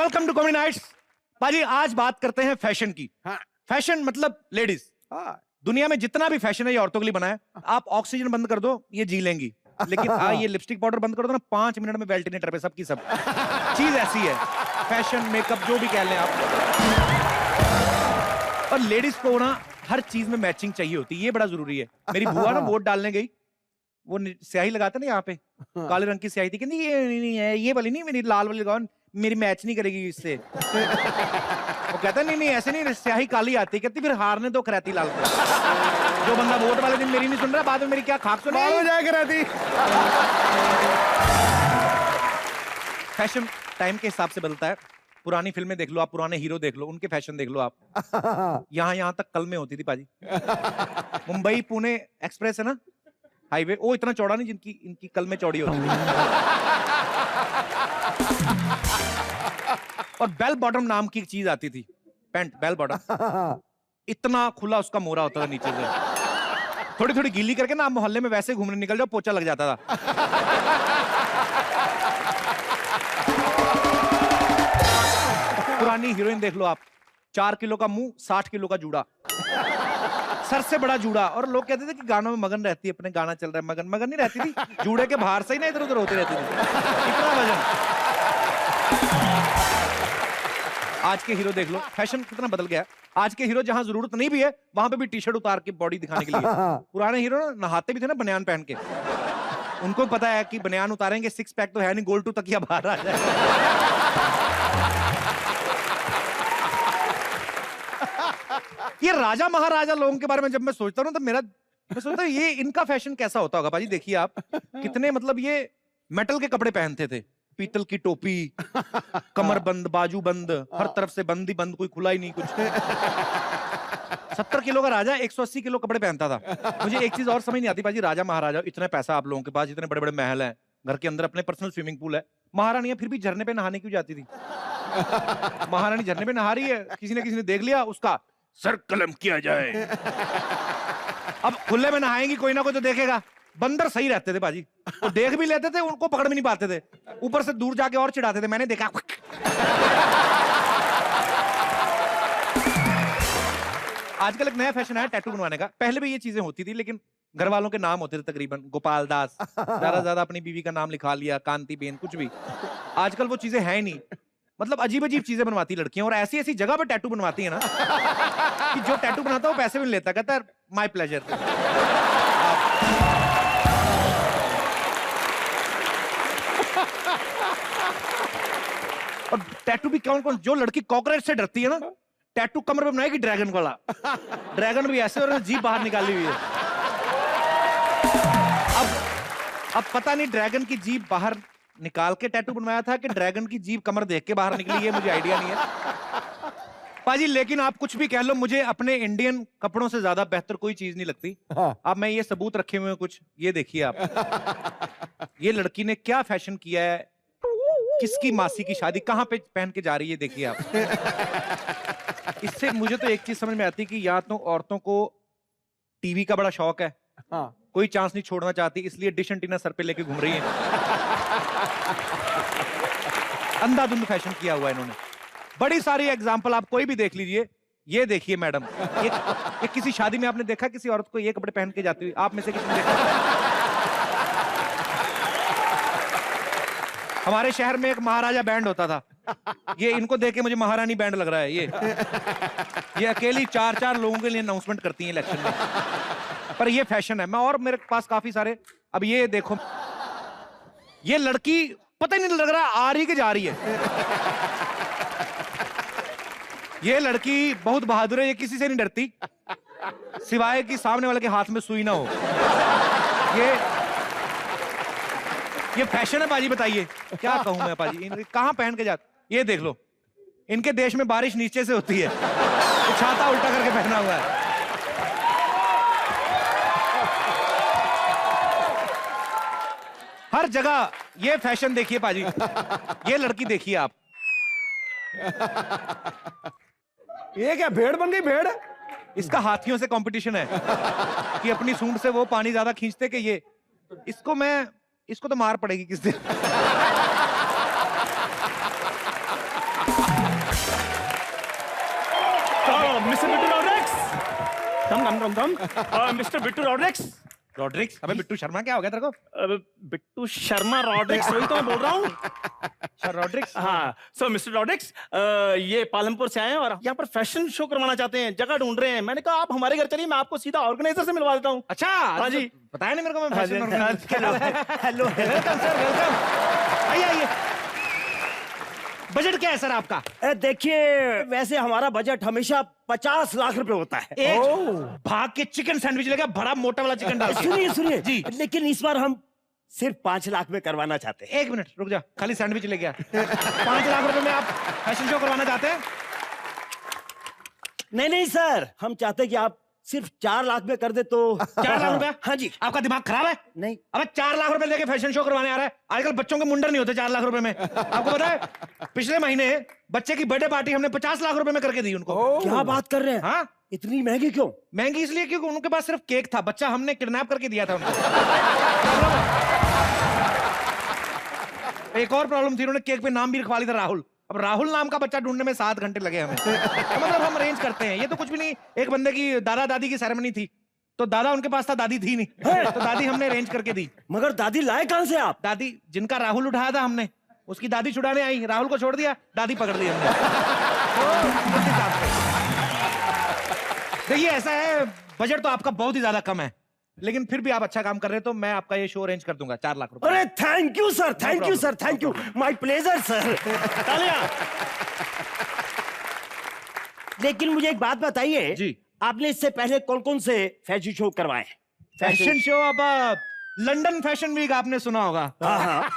Welcome to comedy nights. पाजी आज बात करते हैं फैशन की। हाँ। फैशन मतलब लेडीज। हाँ। दुनिया में जितना भी फैशन है ये औरतों के लिए बना है। आप ऑक्सीजन बंद कर दो ये जी लेंगी, लेकिन ये लिपस्टिक पाउडर बंद कर दो ना 5 मिनट में वेल्टिनेटर पे सबकी सब चीज ऐसी है। फैशन मेकअप जो भी कह लें आप। और लेडीज को ना हर चीज में मैचिंग चाहिए होती है, ये बड़ा जरूरी है। मेरी बुआ ना वोट डालने गई, वो स्याही लगाते ना यहाँ पे, काले रंग की स्याही थी, कहती ये नहीं है, ये वाली नहीं, मेरी लाल वाली लगाओ, मेरी मैच नहीं करेगी इससे। वो कहता नहीं ऐसे नहीं, स्याही काली आती, कहती फिर हारने दो कराती लाल को। जो बंदा वोट वाले दिन मेरी नहीं सुन रहा, बाद में मेरी क्या खाक सुने हो जाए कराती। फैशन टाइम के हिसाब से बदलता है। पुरानी फिल्में देख लो आप, पुराने हीरो देख लो, उनके फैशन देख लो आप। यहाँ तक कल में होती थी पाजी। मुंबई पुणे एक्सप्रेस है ना हाईवे, वो इतना चौड़ा नहीं जिनकी इनकी कल में चौड़ी होती है। और बेल बॉटम नाम की एक चीज आती थी, पैंट बेल बॉटम, इतना खुला उसका मोरा होता था नीचे से। थोड़ी थोड़ी गीली करके ना आप मोहल्ले में वैसे घूमने निकल जाओ, पोचा लग जाता था। पुरानी हीरोइन देख लो आप, 4 किलो का मुंह 60 किलो का जूड़ा, सर से बड़ा जूड़ा। और लोग कहते थे कि गानों में मगन रहती है, अपने गाना चल रहा है, मगन मगन नहीं रहती थी, जूड़े के बाहर से ही ना इधर उधर होती रहती थी, इतना वजन। आज के हीरो देख लो, फैशन कितना बदल गया। आज के हीरो जहां जरूरत नहीं भी है वहां पे भी टी शर्ट उतार के बॉडी दिखाने के लिए। पुराने हीरो नहाते भी थे ना बनियान पहन के, उनको पता है कि बनियान उतारेंगे सिक्स पैक तो है नहीं, गोल टू तक या बाहर आ जाए। ये राजा महाराजा लोगों के बारे में जब मैं सोचता हूँ तो मैं सोचता हूँ ये इनका फैशन कैसा होता होगा भाजी। देखिए आप कितने मतलब ये मेटल के कपड़े पहनते थे, पीतल की टोपी, कमर बंद, बाजू बंद, हर तरफ से बंद ही बंद, कोई खुला ही नहीं कुछ। 70 किलो का राजा 180 किलो कपड़े पहनता था। मुझे एक चीज और समझ नहीं आती भाजी, राजा महाराजा, इतना पैसा आप लोगों के पास, इतने बड़े बड़े महल हैं, घर के अंदर अपने पर्सनल स्विमिंग पूल है, महारानियां फिर भी झरने पे नहाने क्यों जाती थी? महारानी झरने पे नहा रही है, किसी ने देख लिया, उसका सर कलम किया जाए। अब खुले में नहाएंगी, कोई ना कोई तो देखेगा। बंदर सही रहते थे बाजी, वो देख भी लेते थे, उनको पकड़ भी नहीं पाते थे, ऊपर से दूर जाके और चिढ़ाते थे, मैंने देखा। आजकल एक नया फैशन है टैटू बनवाने का। पहले भी ये चीजें होती थी, लेकिन घर वालों के नाम होते थे, तकरीबन गोपाल दास, ज्यादा ज्यादा अपनी बीवी का नाम लिखा लिया, कांति बेन, कुछ भी। आजकल वो चीजें हैं ही नहीं, मतलब अजीब अजीब चीजें बनवाती लड़कियां, और ऐसी ऐसी जगह पे टैटू बनवाती है ना कि जो टैटू बनाता है वो पैसे भी नहीं लेता, कहता है माय प्लेजर। और टैटू भी कौन कौन, जो लड़की कॉकरोच से डरती है ना, टैटू कमर पे बनाएगी ड्रैगन वाला, ड्रैगन भी ऐसे और जीभ बाहर निकाली हुई है। अब पता नहीं ड्रैगन की जीभ बाहर निकाल के टैटू बनवाया था कि ड्रैगन की जीभ कमर देख के बाहर निकली, है मुझे आइडिया नहीं है पाजी। लेकिन आप कुछ भी कह लो, मुझे अपने इंडियन कपड़ों से ज्यादा बेहतर कोई चीज नहीं लगती। अब मैं ये सबूत रखे हुए कुछ, ये देखिए आप, ये लड़की ने क्या फैशन किया है, किसकी मासी की शादी कहां पे पहन के जा रही है, देखिए आप। इससे मुझे तो एक चीज समझ में आती कि या तो औरतों को टीवी का बड़ा शौक है, कोई चांस नहीं छोड़ना चाहती, इसलिए डिश एंटीना सर पे लेके घूम रही है। अंधाधुंध फैशन किया हुआ है इन्होंने। बड़ी सारी एग्जांपल आप कोई भी देख लीजिए। ये देखिए मैडम, ये किसी शादी में आपने देखा किसी औरत को ये कपड़े पहन के जाती हुई? आप में से किसी ने देखा? हमारे शहर में एक महाराजा बैंड होता था, ये इनको देख के मुझे महारानी बैंड लग रहा है। ये अकेली 4-4 लोगों के लिए अनाउंसमेंट करती है इलेक्शन में, पर ये फैशन है। मैं और मेरे पास काफी सारे, अब ये देखो, ये लड़की पता ही नहीं लग रहा आ रही कि जा रही है। ये लड़की बहुत बहादुर है, ये किसी से नहीं डरती सिवाय कि सामने वाले के हाथ में सुई ना हो। ये फैशन है बाजी, बताइए क्या कहूं मैं बाजी, कहां पहन के जाते। ये देख लो, इनके देश में बारिश नीचे से होती है, तो छाता उल्टा करके पहना हुआ है। हर जगह ये फैशन देखिए पाजी। ये लड़की देखिए आप, ये क्या भेड़ बन गई? भेड़ इसका हाथियों से कंपटीशन है कि अपनी सूंड से वो पानी ज्यादा खींचते कि ये, इसको तो मार पड़ेगी किस दिन। मिस्टर बिट्टू रॉड्रिक्स। रॉड्रिक्स? अबे बिट्टू शर्मा क्या हो गया तेरे को? बिट्टू शर्मा रॉड्रिक्स, वही तो मैं बोल रहा हूँ। सर रॉड्रिक्स? हाँ, सो मिस्टर रॉड्रिक्स, ये पालमपुर से आए हैं और यहाँ पर फैशन शो करवाना चाहते हैं, जगह ढूंढ रहे हैं। मैंने कहा आप हमारे घर चलिए, मैं आपको सीधा ऑर्गेनाइजर से मिलवा देता हूँ। अच्छा, हाँ जी। बताया नहीं मेरे को, मैं हाँ फैशन जी। Organiser. Hello. Welcome sir, welcome. आइए आइए। बजट क्या है सर आपका? देखिए, वैसे हमारा बजट हमेशा 50 लाख रुपए होता है। एक भाग के चिकन सैंडविच लेगा, बड़ा मोटा वाला चिकन डाल के। सुनिए सुनिए जी। लेकिन इस बार हम सिर्फ 5 लाख में करवाना चाहते हैं। एक मिनट रुक जा, खाली सैंडविच ले गया। 5 लाख रुपए में आप फैशन शो करवाना चाहते हैं? नहीं नहीं सर, हम चाहते हैं कि आप सिर्फ 4 लाख में कर दे तो। 4 लाख रुपए? हाँ जी। आपका दिमाग खराब है? नहीं। अबे 4 लाख रुपए लेके फैशन शो करवाने आ रहा है? आजकल बच्चों के मुंडन नहीं होते 4 लाख रुपए में। आपको पता है, पिछले महीने बच्चे की बर्थडे पार्टी हमने 50 लाख रुपए में करके दी उनको। क्या बात कर रहे हैं? हाँ, इतनी महंगी क्यों? महंगी इसलिए क्योंकि उनके पास सिर्फ केक था, बच्चा हमने किडनैप करके दिया था उनको। एक और प्रॉब्लम थी, उन्होंने केक पे नाम भी लिखवा लिया था राहुल। अब राहुल नाम का बच्चा ढूंढने में 7 घंटे लगे हमें। तो मतलब हम अरेंज करते हैं, ये तो कुछ भी नहीं। एक बंदे की दादा दादी की सेरेमनी थी, तो दादा उनके पास था, दादी थी नहीं, तो दादी हमने अरेंज करके दी। मगर दादी लाए कहां से आप? दादी जिनका राहुल उठाया था हमने, उसकी दादी छुड़ाने आई, राहुल को छोड़ दिया, दादी पकड़ ली हमने। तो उस हिसाब से देखिए, ऐसा है, बजट तो आपका बहुत ही ज्यादा कम है, लेकिन फिर भी आप अच्छा काम कर रहे हैं, तो मैं आपका ये शो अरेंज कर दूंगा 4 लाख रुपए। अरे thank you sir, thank you sir, thank you, my pleasure sir. तालियां। लेकिन मुझे एक बात बताइए जी। आपने इससे पहले कौन कौन से फैशन शो करवाए? Fashion show? अब लंदन फैशन वीक आपने सुना होगा। हाँ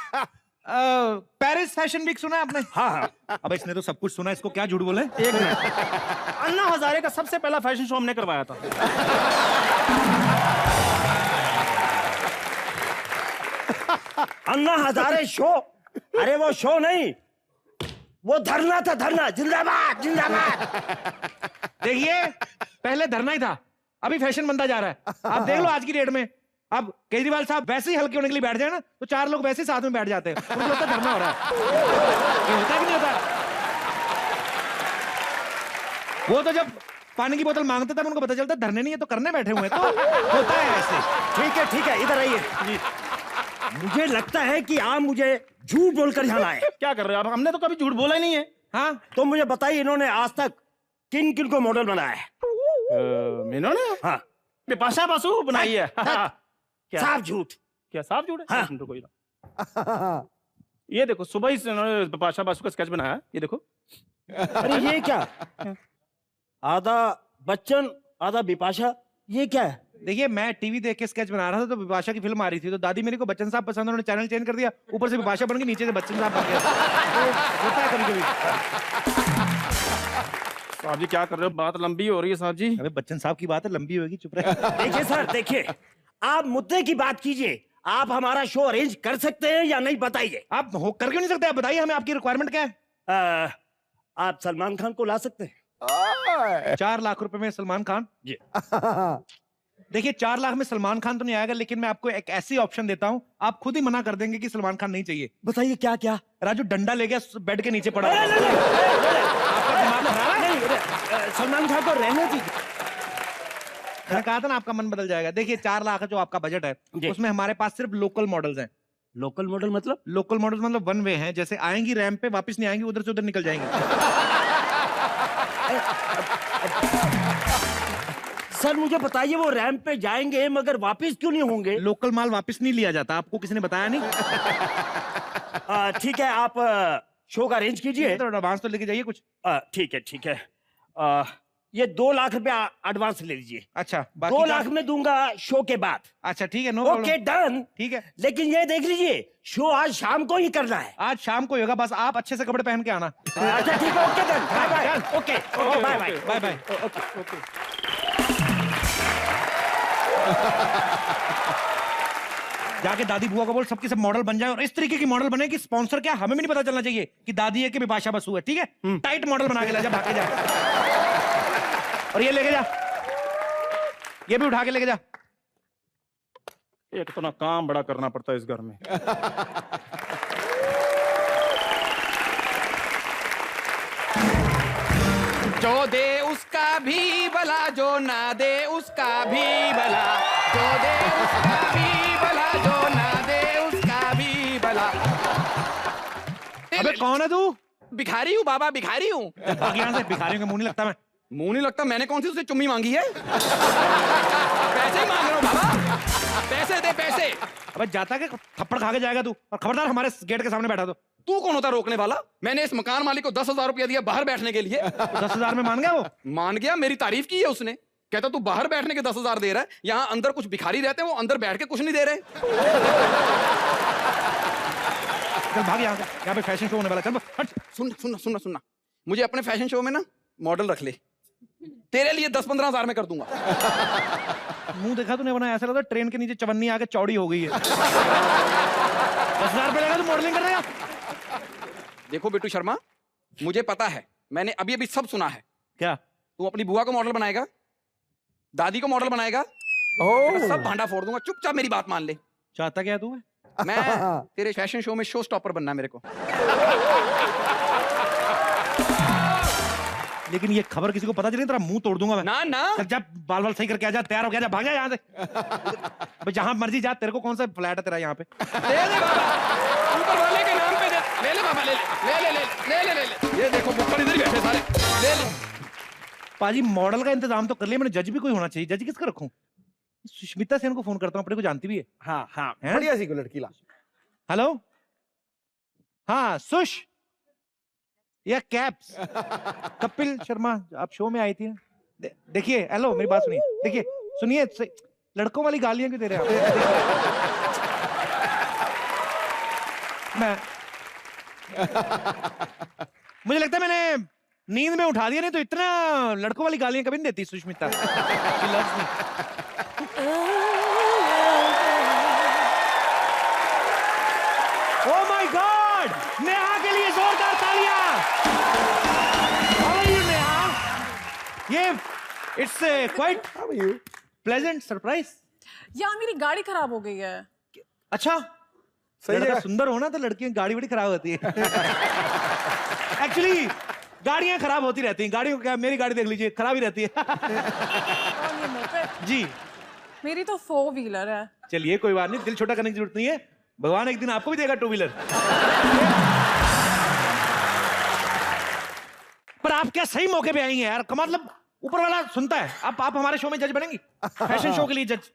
पेरिस फैशन वीक सुना है आपने? हाँ। अब इसने तो सब कुछ सुना, इसको क्या झूठ बोले। एक मिनट, अन्ना हजारे का सबसे पहला फैशन शो हमने करवाया था। अन्ना हजारे शो? अरे वो शो नहीं, वो धरना था, धरना। जिंदाबाद जिंदाबाद। देखिए, पहले धरना ही था, अभी फैशन बनता जा रहा है। आप देख लो आज की डेट में, अब केजरीवाल साहब वैसे ही हल्के होने के लिए बैठ जाए ना, तो 4 लोग वैसे ही साथ में बैठ जाते हैं, उनको लगता है धरना हो रहा है। ये होता है कि नहीं होता? वो तो जब पानी की बोतल मांगते तब उनको पता चलता है धरने नहीं है, तो करने बैठे हुए हैं, तो होता है ऐसे। ठीक है, इधर आइए। मुझे लगता है कि आप मुझे झूठ बोलकर यहाँ आए। क्या कर रहे हो आप? हमने तो कभी झूठ बोला ही नहीं है। हाँ, तो मुझे बताइए, इन्होंने आज तक किन किन को मॉडल बनाया है? इन्होंने? हाँ। बिपाशा बासु बनाई है। क्या साफ झूठ। क्या साफ झूठ है? हाँ। रुको जरा। ये देखो, सुबह ही से इन्होंने बिपाशा बासु का स्केच बनाया है, ये देखो। अरे ये क्या? आधा बच्चन आधा बिपाशा, ये क्या है? देखिए, मैं टीवी देख के स्केच बना रहा था, तो विपाशा की फिल्म आ रही थी, तो दादी मेरी को बच्चन साहब पसंद, उन्होंने चैनल चेंज कर दिया, ऊपर से विपाशा बन गई, नीचे से बच्चन साहब बन गया। तो होता है कभी कभी। साहब जी क्या कर रहे हो? बात लंबी हो रही है साहब जी। अबे बच्चन साहब की बात है, लंबी होगी, चुप रहे। देखिए सर, देखिए, आप मुद्दे की बात कीजिए। आप हमारा शो अरेंज कर सकते हैं या नहीं, बताइए। आप हो कर क्यों नहीं सकते? आप बताइए हमें, आपकी रिक्वायरमेंट क्या है? आप सलमान खान को ला सकते हैं? 4 लाख रुपए में सलमान खान? जी। देखिए, 4 लाख में सलमान खान तो नहीं आएगा, लेकिन मैं आपको एक ऐसी ऑप्शन देता हूं, आप खुद ही मना कर देंगे कि सलमान खान नहीं चाहिए। बताइए क्या क्या? राजू डंडा ले गया, बेड के नीचे पड़ा। अरे, नहीं, आपका दिमाग खराब है? नहीं, सलमान खान को रहने दीजिए। मैंने कहा था ना, आपका मन बदल जाएगा। देखिए, 4 लाख जो आपका बजट है, जी। उसमें हमारे पास सिर्फ लोकल मॉडल्स हैं। लोकल मॉडल मतलब? लोकल मॉडल्स मतलब 1 वे हैं, जैसे आएंगी रैंप पे, वापस नहीं आएंगी, उधर से उधर निकल जाएंगी। सर मुझे बताइए, वो रैंप पे जाएंगे मगर वापस क्यों नहीं होंगे? लोकल माल वापस नहीं लिया जाता, आपको किसी ने बताया नहीं? ठीक है, आप शो का अरेंज कीजिए। तो एडवांस तो लेके जाइए कुछ। ठीक है, ठीक है। ये 2 लाख रुपया एडवांस ले लीजिए। अच्छा, 2 बाकी लाख में दूंगा शो के बाद। अच्छा ठीक है, नो ओके डन। ठीक है, लेकिन ये देख लीजिए, शो आज शाम को ही करना है। आज शाम को ही होगा, बस आप अच्छे से कपड़े पहन के आना। अच्छा ठीक है, okay done, bye bye. Okay okay, bye bye bye bye. जाके दादी बुआ को बोल सबके सब मॉडल बन जाए, और इस तरीके की मॉडल बने कि स्पॉन्सर क्या हमें भी नहीं पता चलना चाहिए कि दादी है कि बिपाशा बसु है। ठीक है, टाइट मॉडल बना के ले जा, भाग के जा। और ये लेके जा, ये भी उठा के लेके जा। एक तो ना काम बड़ा करना पड़ता है इस घर में। जो दे उसका भी भला, जो ना दे उसका भी भला, जो दे उसका भी भला, जो ना दे उसका भी भला। अबे कौन है तू? भिखारी हूँ बाबा, भिखारी हूँ। भाग यहाँ से, भिखारियों का मुंह नहीं लगता मैं। मुंह नहीं लगता? मैंने कौन सी उससे चुम्मी मांगी है? पैसे ही मांग रहा हूँ बाबा, पैसे दे पैसे। अबे जाता के थप्पड़ खा के जाएगा तू, और खबरदार हमारे गेट के सामने बैठा तो। तू कौन होता रोकने वाला? मैंने इस मकान मालिक को 10,000 रुपया दिया बाहर बैठने के लिए। 10,000 में मान गया वो? मान गया, मेरी तारीफ की है उसने। कहता तू बाहर बैठने के 10,000 दे रहा है, यहाँ अंदर कुछ भिखारी रहते हैं, वो अंदर बैठ के कुछ नहीं दे रहे। चल भाग यहाँ से, यहाँ पे फैशन शो होने वाला, चल हट। सुनना, मुझे अपने फैशन शो में ना मॉडल रख ले, तेरे लिए 10-15 हजार में कर दूंगा। मुंह देखा तूने बना, ऐसा लगता है ट्रेन के नीचे चवन्नी आके चौड़ी हो गई है। 10,000 रुपए लेगा तू मॉडलिंग कर देगा? देखो बिट्टू शर्मा, मुझे पता है, मैंने अभी अभी सब सुना है। क्या? तू अपनी बुआ को मॉडल बनाएगा, दादी को मॉडल बनाएगा, ओह सब भांडा फोड़ दूंगा। चुपचाप मेरी बात मान ले। चाहता क्या तू है? मैं तेरे फैशन शो में शो स्टॉपर बनना है मेरे को। लेकिन ये खबर किसी को पता चली तेरा मुंह तोड़ दूंगा मैं। ना ना, चल जा, बाल बाल सही करके आ जा, तैयार हो गया जा, भाग जा यहाँ से। भाई जहां मर्जी जा, तेरे को कौन सा फ्लैट है तेरा यहाँ पे? दे दे बाबा, ऊपर वाले के नाम पे दे। ले ले बाबा, ले ले ले ले ले ले ले ले। ये देखो बुक्कड़ इधर ही बैठे सारे, ले ले। पाजी मॉडल का इंतजाम तो कर लिया मैंने, जज भी कोई होना चाहिए। जज किसका रखूं? सुष्मिता सेन को फोन करता हूँ, अपने को जानती भी है। हाँ हाँ, हैं? बढ़िया सी को लड़की ला। हेलो, हाँ सुश या कैप्स, कपिल शर्मा, आप शो में आई थी ना? देखिए, हेलो मेरी बात सुनिए, देखिए सुनिए, लड़कों वाली गालियां क्यों दे रहे हैं आप? मैं मुझे लगता है मैंने नींद में उठा दिया, नहीं तो इतना लड़कों वाली गालियां कभी नहीं देती Sushmita. She loves me. Oh my God! Neha के लिए जोरदार तालियां। How are you, Neha? ये it's a quite How are you? pleasant surprise. यार मेरी गाड़ी खराब हो गई है। अच्छा, सही लड़का है। सुंदर होना तो लड़कियों की गाड़ी बड़ी खराब होती है। एक्चुअली गाड़ियां खराब होती रहती हैं, गाड़ियों क्या, मेरी गाड़ी देख लीजिए खराब ही रहती है। और ये मोपेड, जी मेरी तो 4 व्हीलर है। चलिए कोई बात नहीं, दिल छोटा करने की जरूरत नहीं है, भगवान एक दिन आपको भी देगा 2 व्हीलर। पर आप क्या सही मौके पे आई हैं यार, मतलब ऊपर वाला सुनता है। आप हमारे शो में जज बनेंगी, फैशन शो के लिए जज।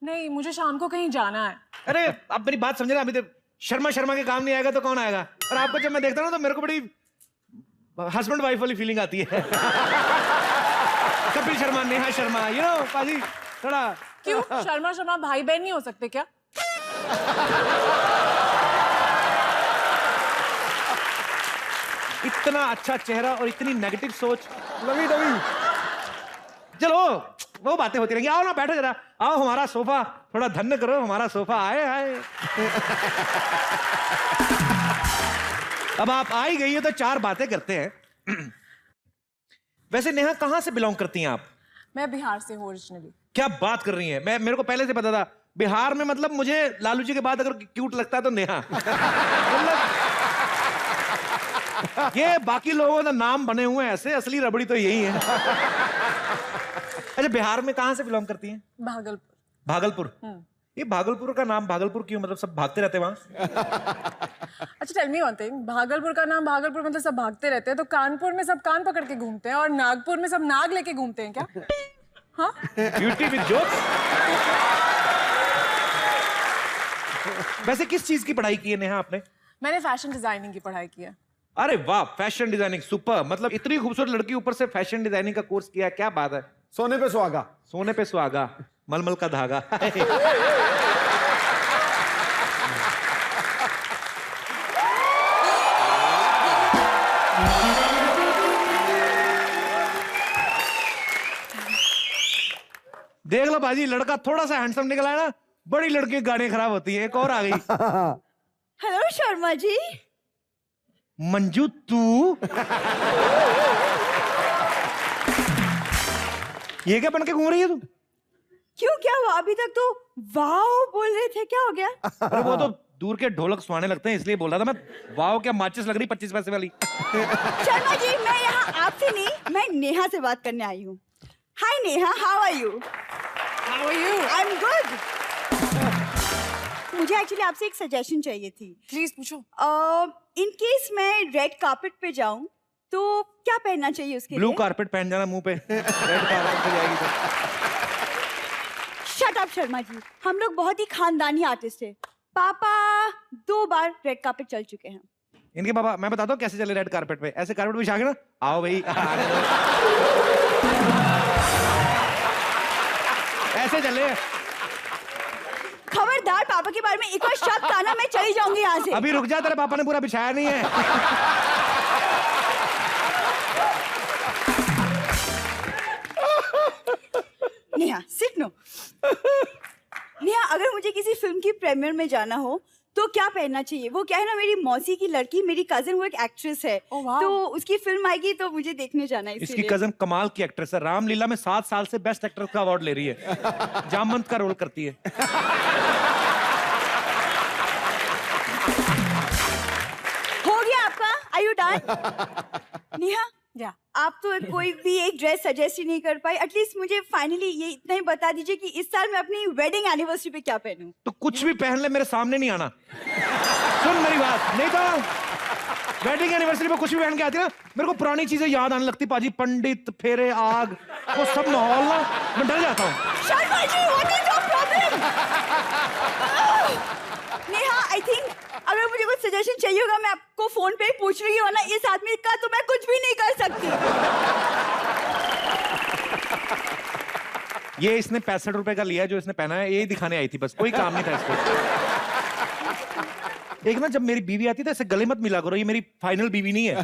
नहीं, मुझे शाम को कहीं जाना है। अरे आप मेरी बात समझे ना, अभी तो शर्मा के काम नहीं आएगा तो कौन आएगा? और आपको जब मैं देखता हूँ तो मेरे को बड़ी हस्बैंड वाइफ वाली फीलिंग आती है। कपिल शर्मा, नेहा शर्मा, यू नो पाजी थोड़ा। क्यों? शर्मा भाई बहन नहीं हो सकते क्या? इतना अच्छा चेहरा और इतनी नेगेटिव सोच। Lovey dovey. चलो वो बातें होती रहेंगी, आओ ना बैठो जरा, आओ हमारा सोफा थोड़ा धन्य करो, हमारा सोफा आए आए। अब आप आ ही गई है तो 4 बातें करते हैं। वैसे नेहा कहां से बिलोंग करती हैं आप? मैं बिहार से हूँ ओरिजिनली। क्या बात कर रही हैं? मेरे को पहले से पता था बिहार में, मतलब मुझे लालू जी के बाद अगर क्यूट लगता है तो नेहा। मतलब ये बाकी लोगों का नाम बने हुए हैं ऐसे, असली रबड़ी तो यही है। अच्छा, बिहार में कहां से बिलोंग करती हैं? भागलपुर। भागलपुर। ये भागलपुर का नाम भागलपुर क्यों, मतलब सब भागते रहते हैं वहां? अच्छा tell me one thing, Bhagalpur का नाम भागलपुर मतलब सब भागते रहते हैं, तो कानपुर में सब कान पकड़ के घूमते हैं और नागपुर में सब नाग लेके घूमते हैं क्या? हाँ? Beauty with jokes. वैसे किस चीज की पढ़ाई की है नेहा आपने? मैंने फैशन डिजाइनिंग की पढ़ाई की है। अरे वाह, फैशन डिजाइनिंग, सुपर। मतलब इतनी खूबसूरत लड़की ऊपर से फैशन डिजाइनिंग का कोर्स किया, क्या बात है। सोने पे सुहागा। सोने पे सुहागा, मलमल का धागा। देख लो बाजी, लड़का थोड़ा सा हैंडसम निकला है ना, बड़ी लड़की की गाड़ियां खराब होती है। एक और आ गई। हेलो शर्मा जी। मंजू तू? ये क्या बन के घूम रही है तू? क्यों, क्या हुआ? अभी तक तो वाओ बोल रहे थे, क्या हो गया? अरे वो तो दूर के ढोलक सुहाने लगते हैं, इसलिए बोल रहा था मैं। वाओ क्या माचिस लग रही 25 पैसे वाली। शर्मा जी, मैं यहाँ आपसे नहीं, मैं नेहा से बात करने आई हूँ। Hi Neha, how are you? How are you? I am good. मुझे एक्चुअली आपसे एक सजेशन चाहिए थी। Please पूछो। इन केस मैं रेड कार्पेट पे जाऊं तो क्या पहनना चाहिए उसके ब्लू लिए? कारपेट पहन जाना मुंह पे, रेड कारपेट पे जाएगी तो। शट अप शर्मा जी, हम लोग बहुत ही खानदानी आर्टिस्ट है। पापा 2 बार रेड कार्पेट चल चुके हैं। इनके पापा, मैं बताता हूँ कैसे चले रेड कारपेट पे। ऐसे कारपेट बिछा के ना, आओ भाई ऐसे चले। खबरदार पापा के बारे में एक और शब्द आना, मैं चली जाऊंगी यहाँ से। अभी रुक जा, तेरे पापा ने पूरा बिछाया नहीं है। Neha seat no. नेहा, अगर मुझे किसी फिल्म की प्रीमियर में जाना हो तो क्या पहनना चाहिए? वो क्या है ना, मेरी मौसी की लड़की, मेरी कजिन, वो एक एक्ट्रेस है। Oh, wow. तो उसकी फिल्म आएगी तो मुझे देखने जाना है। इसकी इसीलिए। कजन कमाल की एक्ट्रेस है, रामलीला में 7 साल से बेस्ट एक्ट्रेस का अवार्ड ले रही है। जामवंत का रोल करती है। हो गया आपका? Are you done? Neha, Yeah. आप तो कोई भी एक ड्रेस सजेस्ट ही नहीं कर पाई। एटलीस्ट मुझे फाइनली ये इतना ही बता दीजिए कि इस साल मैं अपनी वेडिंग एनिवर्सरी पे क्या पहनूं। तो कुछ भी पहन ले, मेरे सामने नहीं आना। सुन मेरी बात, नहीं तो वेडिंग एनिवर्सरी पे कुछ भी पहन के आती ना, मेरे को पुरानी चीजें याद आने लगती पाजी। पंडित, फेरे, आग, वो सब माहौल ना, मैं डर जाता हूँ। Sharma ji, what is your problem? Neha, I think अगर मुझे कुछ सजेशन चाहिए होगा मैं आपको फोन पे ही पूछ रही हूँ ना, इस आदमी का तो मैं कुछ भी नहीं कर सकती। ये इसने 65 रुपए का लिया जो इसने पहना है, यही दिखाने आई थी बस, कोई काम नहीं था इसको। एक ना जब मेरी बीवी आती है तो ऐसे गले मत मिला करो, ये मेरी फाइनल बीवी नहीं है।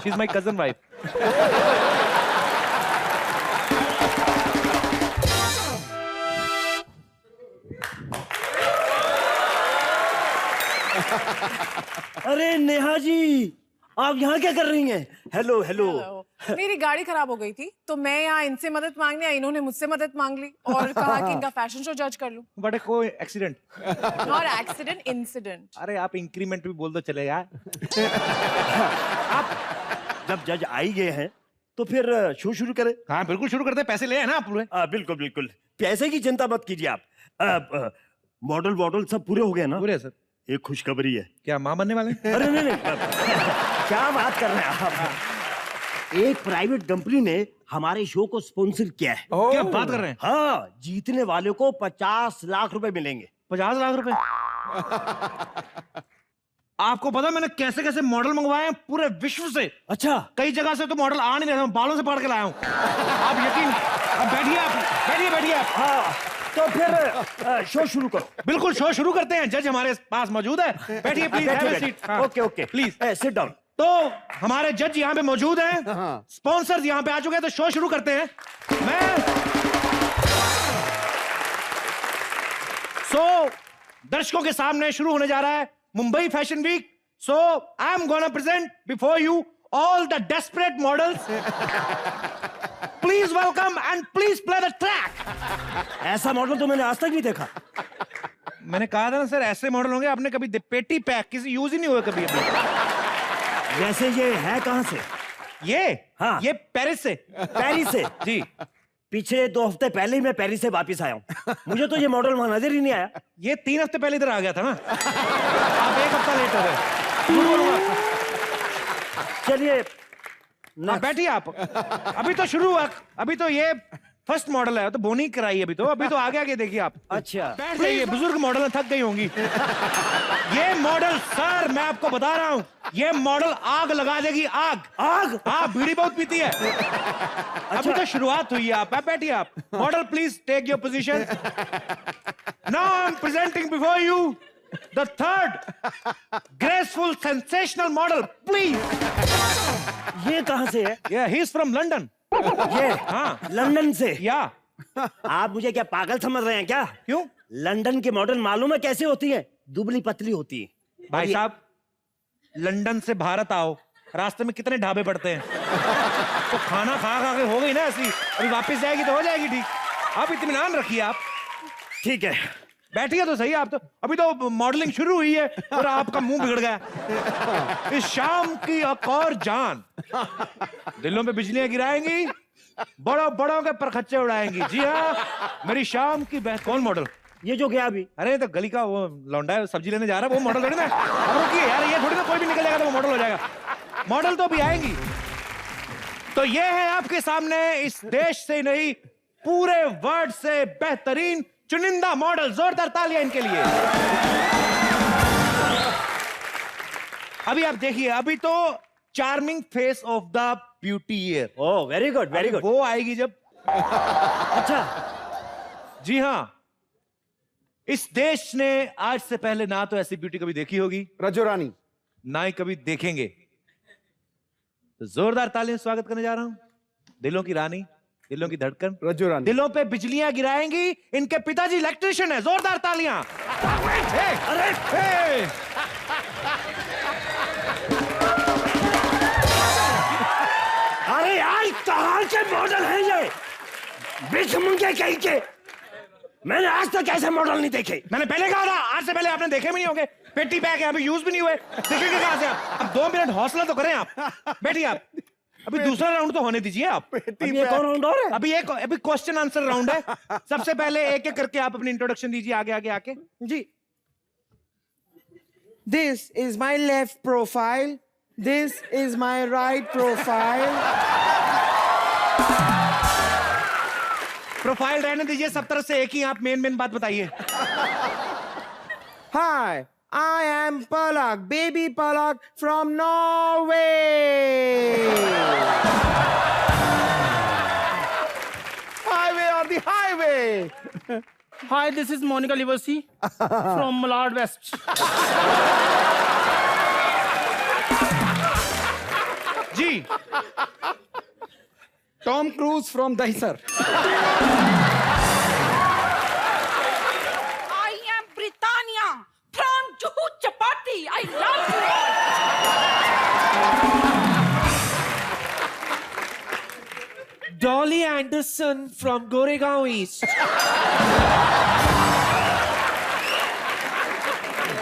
She is my cousin wife. अरे नेहा जी, आप यहाँ क्या कर रही हैं? Hello hello. मेरी गाड़ी खराब हो गई थी तो मैं यहाँ इनसे मदद मांगने आई, इन्होंने मुझसे मदद मांग ली और कहा कि इनका फैशन शो जज कर लूं। बट कोई एक्सीडेंट और एक्सीडेंट इंसिडेंट। अरे आप इंक्रीमेंट भी बोल दो चलेगा। आप जब जज आई गए हैं तो फिर शो शुरू करें। हाँ बिल्कुल शुरू करते हैं, पैसे ले हैं ना आप पूरे। बिल्कुल बिल्कुल, पैसे की चिंता मत कीजिए आप। मॉडल वॉडल सब पूरे हो गए ना? पूरे सर। एक खुशखबरी है। क्या माँ बनने वाले हैं? अरे नहीं क्या बात कर रहे हैं आप? एक प्राइवेट कंपनी ने हमारे शो को स्पॉन्सर किया है। क्या बात कर रहे हैं? हाँ, जीतने वाले को 50 लाख रुपए मिलेंगे। 50 लाख रुपए? आपको पता मैंने कैसे कैसे मॉडल मंगवाए हैं पूरे विश्व से। अच्छा, कई जगह से तो मॉडल आ नहीं रहे, मैं बालों से पकड़ के लाया हूँ। आप यकीन, अब बैठिए आप, बैठिए बैठिए आप। हाँ तो फिर शो शुरू करो। बिल्कुल शो शुरू करते हैं, जज हमारे पास मौजूद है। बैठिए please, have a seat. Okay okay please sit down. तो हमारे जज यहाँ पे मौजूद हैं, स्पॉन्सर्स यहाँ पे आ चुके हैं, तो शो शुरू करते हैं। दर्शकों के सामने शुरू होने जा रहा है Mumbai fashion week. So I am gonna present before you all the desperate models. Please welcome and please play the track. ऐसा मॉडल तो मैंने आज तक नहीं देखा। मैंने कहा था ना सर, ऐसे मॉडल होंगे, आपने कभी पेटी पैक किसी यूज ही नहीं हुआ कभी अभी। वैसे ये है कहाँ से? ये हाँ, ये पेरिस से। पेरिस से? जी। पीछे 2 हफ्ते पहले ही मैं पेरिस से वापस आया हूँ। मुझे तो ये मॉडल वहां नजर ही नहीं आया। ये 3 हफ्ते पहले इधर आ गया था ना। आप 1 हफ्ता लेट हो गए। चलिए बैठिए आप। अभी तो शुरू हुआ, अभी तो ये फर्स्ट मॉडल है, तो बोनी कराई अभी तो आगे आगे देखिए आप। अच्छा, बैठ जाइए, बुजुर्ग मॉडल है, थक गई होंगी। ये मॉडल सर मैं आपको बता रहा हूँ, ये मॉडल आग लगा देगी, आग। आग? हाँ, बीड़ी बहुत पीती है। अभी तो शुरुआत हुई है। आप बैठिए आप। Model please take your position. Now I am presenting before you the third graceful sensational model, please. ये कहाँ से है? Yeah, he's from London. ये हाँ, लंदन से? या आप मुझे क्या पागल समझ रहे हैं क्या? क्यों? लंदन के मॉडल मालूम है कैसे होती है? दुबली पतली होती है। भाई साहब, लंदन से भारत आओ, रास्ते में कितने ढाबे पड़ते हैं, तो खाना खा खा के हो गई ना ऐसी, अभी वापस जाएगी तो हो जाएगी ठीक। आप इत्मीनान रखिए आप। ठीक है, बैठिए तो सही आप तो, अभी तो मॉडलिंग शुरू हुई है और आपका मुंह बिगड़ गया। इस शाम की एक और जान दिलों पे बिजलियां गिराएंगी, बड़ों बड़ों के परखच्चे उड़ाएंगी। जी हाँ, मेरी शाम की कौन मॉडल? ये जो गया अभी। अरे तो गली का वो लौंडा है, सब्जी लेने जा रहा है, वो मॉडल थोड़ी ना। अब रुकिए यार, ये थोड़ी ना कोई भी निकल जाएगा तो वो मॉडल हो जाएगा। मॉडल तो भी आएंगी। तो ये है आपके सामने इस देश से नहीं पूरे वर्ल्ड से बेहतरीन चुनिंदा मॉडल। जोरदार तालियां इनके लिए। अभी आप देखिए, अभी तो charming face of the beauty year. Oh very good very good. वो आएगी जब। अच्छा जी हाँ, इस देश ने आज से पहले ना तो ऐसी ब्यूटी कभी देखी होगी, रजो रानी, ना ही कभी देखेंगे। तो जोरदार तालियां स्वागत करने जा रहा हूं दिलों की रानी, दिलों की धड़कन, रजो रानी। दिलों पे बिजलियां गिराएंगी। इनके पिताजी इलेक्ट्रिशियन है। जोरदार तालियां। अरे अरे यार कहां के मॉडल है ये? बिच मुंगे कहीं के। मैंने आज तक ऐसे मॉडल नहीं देखे। मैंने पहले कहा था, आज से पहले आपने देखे भी नहीं होंगे। पेटी बैग है, अभी यूज भी नहीं हुए, देखेंगे कहां से आप? अब 2 मिनट हौसला तो करें आप। बैठिए आप, अभी दूसरा राउंड तो होने दीजिए आप। अभी एक और राउंड और है। अभी क्वेश्चन आंसर राउंड है। सबसे पहले एक एक करके आप अपनी इंट्रोडक्शन दीजिए, आगे आगे आके जी। This is my left profile. This is my right profile. Profile रहने दीजिए, सब तरफ से एक ही आप मेन बात बताइए। Hi, I am Palak, baby Palak from Norway. Highway or the highway? Hi, this is Monica Livesi from Malad West. जी। Tom Cruise from Dahisar. I am Britannia from Juhu Chapati. I love you all. Dolly Anderson from Goregaon East.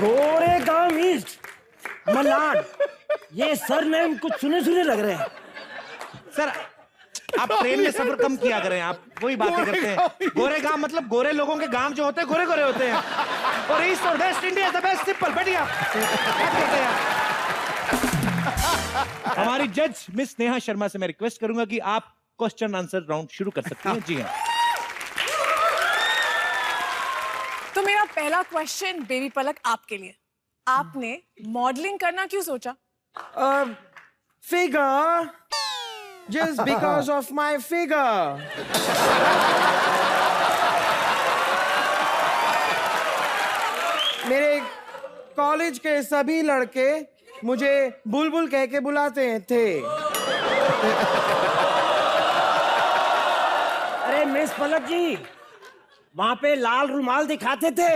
Goregaon east, Malad. ये surname कुछ सुने सुने लग रहे हैं। Sir आप train में सफर कम किया करें, आप वही बातें करते हैं। गोरेगांव मतलब गोरे लोगों के गांव जो होते हैं गोरे गोरे होते हैं। और ईस्ट और waste India the best. Simple. बैठिए आप। हमारी जज मिस नेहा शर्मा से मैं रिक्वेस्ट करूंगा कि आप क्वेश्चन आंसर राउंड शुरू कर सकती हैं। जी हाँ। तो मेरा पहला क्वेश्चन बेबी पलक आपके लिए। आपने मॉडलिंग करना क्यों सोचा? Figure. Just because of my figure. मेरे कॉलेज के सभी लड़के मुझे बुलबुल कह के बुलाते थे। अरे मिस पलक जी, वहां पे लाल रुमाल दिखाते थे।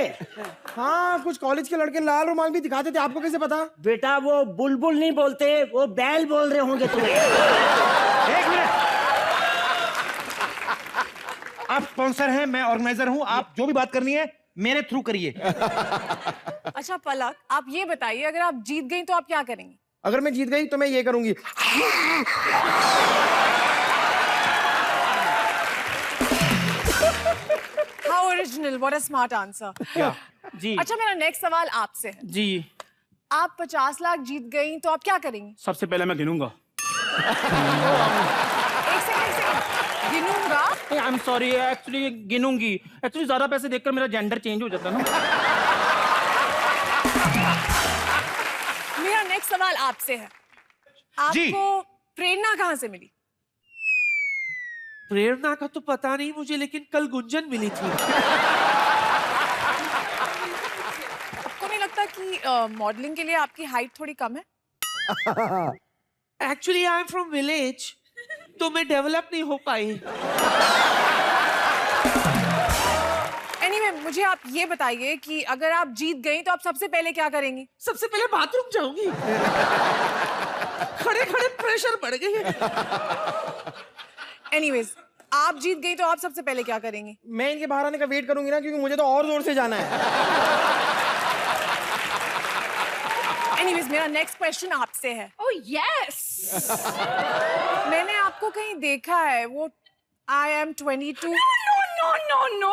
हाँ, कुछ कॉलेज के लड़के लाल रुमाल भी दिखाते थे। आपको कैसे पता? बेटा वो बुलबुल नहीं बोलते, वो बैल बोल रहे होंगे तुम्हें। एक मिनट। आप स्पॉन्सर हैं, मैं ऑर्गेनाइजर हूं। आप जो भी बात करनी है मेरे थ्रू करिए। अच्छा पलक, आप ये बताइए, अगर आप जीत गई तो आप क्या करेंगी? अगर मैं जीत गई तो मैं ये करूंगी। How original, what a smart answer. जी अच्छा मेरा नेक्स्ट सवाल आपसे है। जी, आप 50 लाख जीत गई तो आप क्या करेंगी? सबसे पहले मैं गिनूंगा। एक सेकंड गिनूंगा। आई एम सॉरी, एक्चुअली गिनूंगी। एक्चुअली ज्यादा पैसे देखकर मेरा जेंडर चेंज हो जाता है ना। मेरा नेक्स्ट सवाल आपसे है। जी। आपको प्रेरणा कहाँ से मिली? प्रेरणा का तो पता नहीं मुझे, लेकिन कल गुंजन मिली थी। आपको नहीं लगता कि मॉडलिंग के लिए आपकी हाइट थोड़ी कम है? Actually I am from village, तो मैं डेवलप नहीं हो पाई। एनीवे, मुझे आप ये बताइए कि अगर आप जीत गई तो आप सबसे पहले क्या करेंगी? सबसे पहले बाथरूम जाऊंगी। खड़े खड़े प्रेशर बढ़ गई है। एनीवेज, आप जीत गई तो आप सबसे पहले क्या करेंगी? मैं इनके बाहर आने का वेट करूंगी ना, क्योंकि मुझे तो और जोर से जाना है। एनीवेज, मेरा नेक्स्ट क्वेश्चन आपसे है। Oh yes. मैंने आपको कहीं देखा है, वो I am 22। नो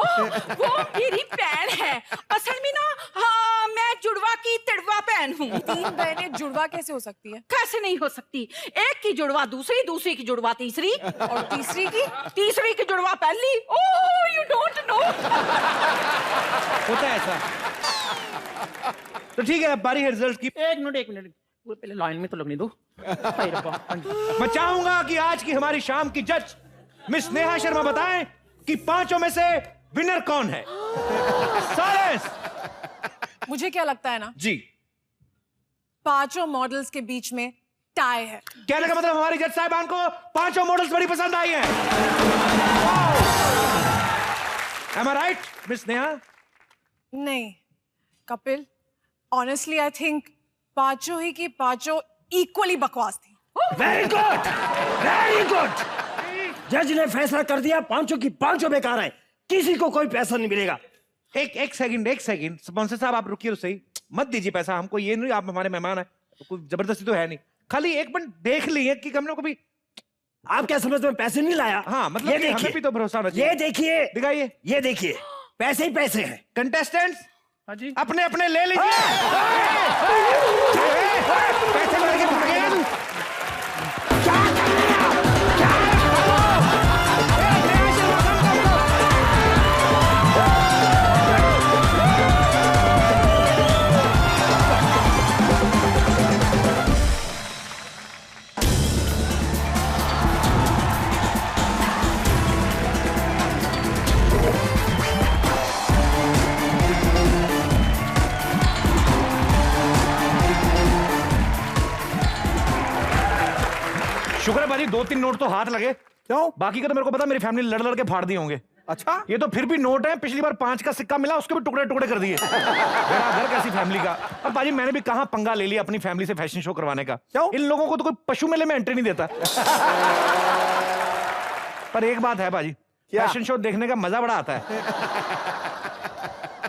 वो मेरी बहन है। असल में ना, हाँ, मैं जुड़वा की तिड़वा बहन हूँ। 3 बहनें जुड़वा कैसे हो सकती है? कैसे नहीं हो सकती? एक की जुड़वा दूसरी, दूसरी की जुड़वा तीसरी, और तीसरी की जुड़वा पहली। ओह, यू डोंट नो। होता है ऐसा। तो ठीक है, अब बारी है रिजल्ट की। एक मिनट वो पहले लाइन में तो लगने दो। हाय रब्बा। मैं चाहूंगा कि आज की हमारी शाम की जज मिस नेहा शर्मा बताएं कि 5 में से विनर कौन है। साइलेंस। मुझे क्या लगता है ना, जी, 5 मॉडल्स के बीच में टाई है। कहने का मतलब हमारी जज साहिबान को 5 मॉडल्स बड़ी पसंद आई हैं। Am I right, miss Neha? नहीं कपिल, ऑनेस्टली आई थिंक 5 ही की 5 इक्वली बकवास थी। Very good, very good. जज ने फैसला कर दिया, 5 की 5 बेकार है, किसी को कोई पैसा नहीं मिलेगा। एक सेकंड स्पॉन्सर साहब, आप रुकिए तो सही, मत दीजिए पैसा हमको। ये नहीं, आप हमारे मेहमान हैं, तो कोई जबरदस्ती तो है नहीं। खाली एक मिनट देख लिए कि हम लोग कभी। आप क्या समझते हैं पैसे नहीं लाया? हाँ, मतलब ये कि हमें भी तो भरोसा होना चाहिए। ये देखिए, दिखाइए। ये देखिए, पैसे ही पैसे हैं। कंटेस्टेंट्स हाँ जी। अपने अपने ले लीजिए। पैसे लेके भागे हम। क्या कर रहे हैं आप? क्या? शुक्र है भाजी 2-3 नोट तो हाथ लगे। क्यों? बाकी का तो मेरे को पता, मेरी फैमिली लड़ लड़ के फाड़ दिए होंगे। अच्छा, ये तो फिर भी नोट है। पिछली बार 5 का सिक्का मिला, उसके भी टुकड़े टुकड़े कर दिए। मेरा घर कैसी फैमिली का। अब बाजी मैंने भी कहां पंगा ले लिया अपनी फैमिली से फैशन शो करवाने का। क्यों? इन लोगों को तो कोई पशु मेले में एंट्री नहीं देता। पर एक बात है बाजी, फैशन शो देखने का मजा बड़ा आता है।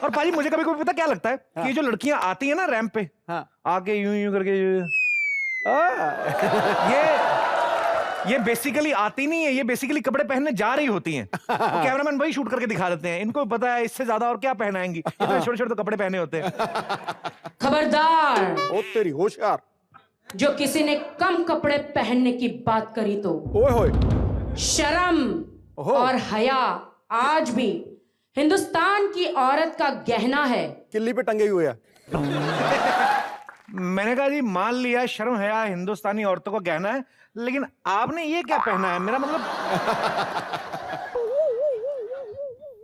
और बाजी मुझे कभी कभी पता क्या लगता है कि ये जो लड़कियां आती है ना रैंप पे, आके यूं यूं करके, ये बेसिकली आती नहीं है, ये बेसिकली कपड़े पहनने जा रही होती हैं। तो कैमरामैन वही शूट करके दिखा देते हैं। इनको पता है इससे ज्यादा और क्या पहनाएंगी, इतने छोटे छोटे तो कपड़े पहने होते हैं। खबरदार, ओ तेरी होशियार। जो किसी ने कम कपड़े पहनने की बात करी तो ओए होए। शर्म और हया आज भी हिंदुस्तान की औरत का गहना है। किल्ली पे टंगे हुए है। मैंने कहा जी मान लिया शर्म हया हिंदुस्तानी औरतों का गहना है, लेकिन आपने ये क्या पहना है? मेरा मतलब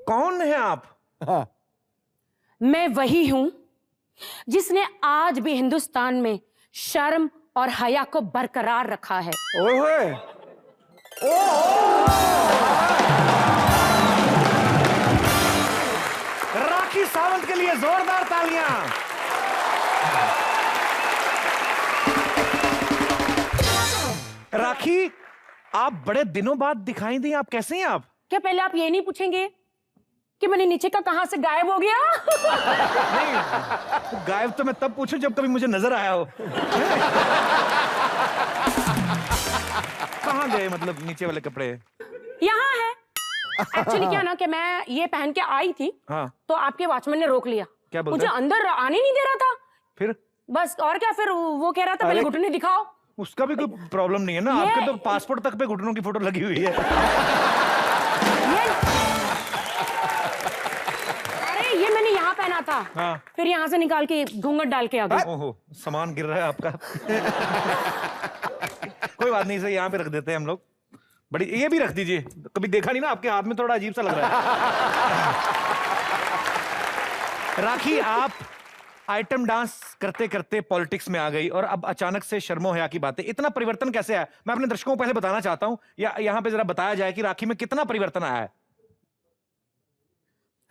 कौन है आप? हाँ। मैं वही हूं जिसने आज भी हिंदुस्तान में शर्म और हया को बरकरार रखा है। ओए होए। राखी सावंत के लिए जोरदार तालियां। राखी, आप बड़े दिनों बाद दिखाई दी, आप कैसे हैं आप? क्या पहले आप ये नहीं पूछेंगे कि मैंने नीचे का कहां से गायब हो गया? नहीं, गायब तो मैं तब पूछूं जब कभी मुझे नजर आया हो। कहां गए मतलब नीचे वाले कपड़े? यहाँ है। एक्चुअली क्या ना कि मैं ये पहन के आई थी, हाँ। तो आपके वॉचमैन ने रोक लिया। क्या बोल मुझे रहे? अंदर आने नहीं दे रहा था। फिर बस और क्या, फिर वो कह रहा था पहले घुटने दिखाओ। उसका भी कोई प्रॉब्लम नहीं है ना, आपके तो पासपोर्ट तक पे घुटनों की फोटो लगी हुई है। अरे ये मैंने यहाँ पहना था। हाँ। फिर यहाँ से निकाल के घूंघट डाल के आ गई। ओहो, सामान गिर रहा है आपका। कोई बात नहीं, इसे यहाँ पे रख देते हैं हम लोग। बड़ी, ये भी रख दीजिए, कभी देखा नहीं ना, आपके हाथ में थोड़ा अजीब सा लग रहा है। राखी, आप आइटम डांस करते करते पॉलिटिक्स में आ गई और अब अचानक से शर्मो हया की बातें, इतना परिवर्तन कैसे आया? मैं अपने दर्शकों को पहले बताना चाहता हूं, या यहाँ पे जरा बताया जाए कि राखी में कितना परिवर्तन आया है।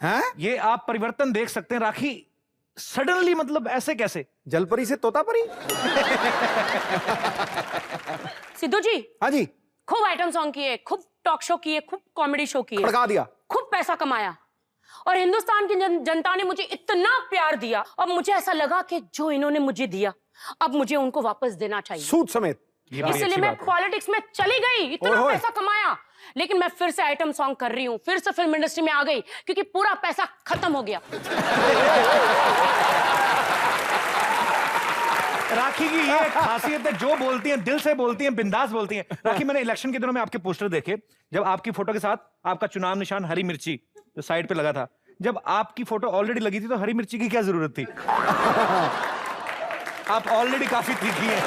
हैं? ये आप परिवर्तन देख सकते हैं। राखी सडनली, मतलब ऐसे कैसे? जलपरी से तोतापरी। सिद्धू जी, हाँ जी। खूब आइटम सॉन्ग किए, खूब टॉक शो किए, खूब कॉमेडी शो किए, खड़का दिया। खूब पैसा कमाया और हिंदुस्तान की जनता ने मुझे इतना प्यार दिया और मुझे ऐसा लगा कि जो इन्होंने मुझे दिया अब मुझे उनको वापस देना चाहिए, सूद समेत। इसलिए मैं पॉलिटिक्स में चली गई, इतना पैसा कमाया, लेकिन मैं फिर से आइटम सॉन्ग कर रही हूँ, फिर से फिल्म इंडस्ट्री में आ गई क्योंकि पूरा पैसा खत्म हो गया। राखी की ये खासियत है, जो बोलती हैं दिल से बोलती हैं, बिंदास बोलती हैं। राखी, मैंने इलेक्शन के दिनों में आपके पोस्टर देखे, जब आपकी फोटो के साथ आपका चुनाव निशान हरी मिर्ची जो साइड पे लगा था, जब आपकी फोटो ऑलरेडी लगी थी तो हरी मिर्ची की क्या जरूरत थी? आप ऑलरेडी काफी तीखी हैं।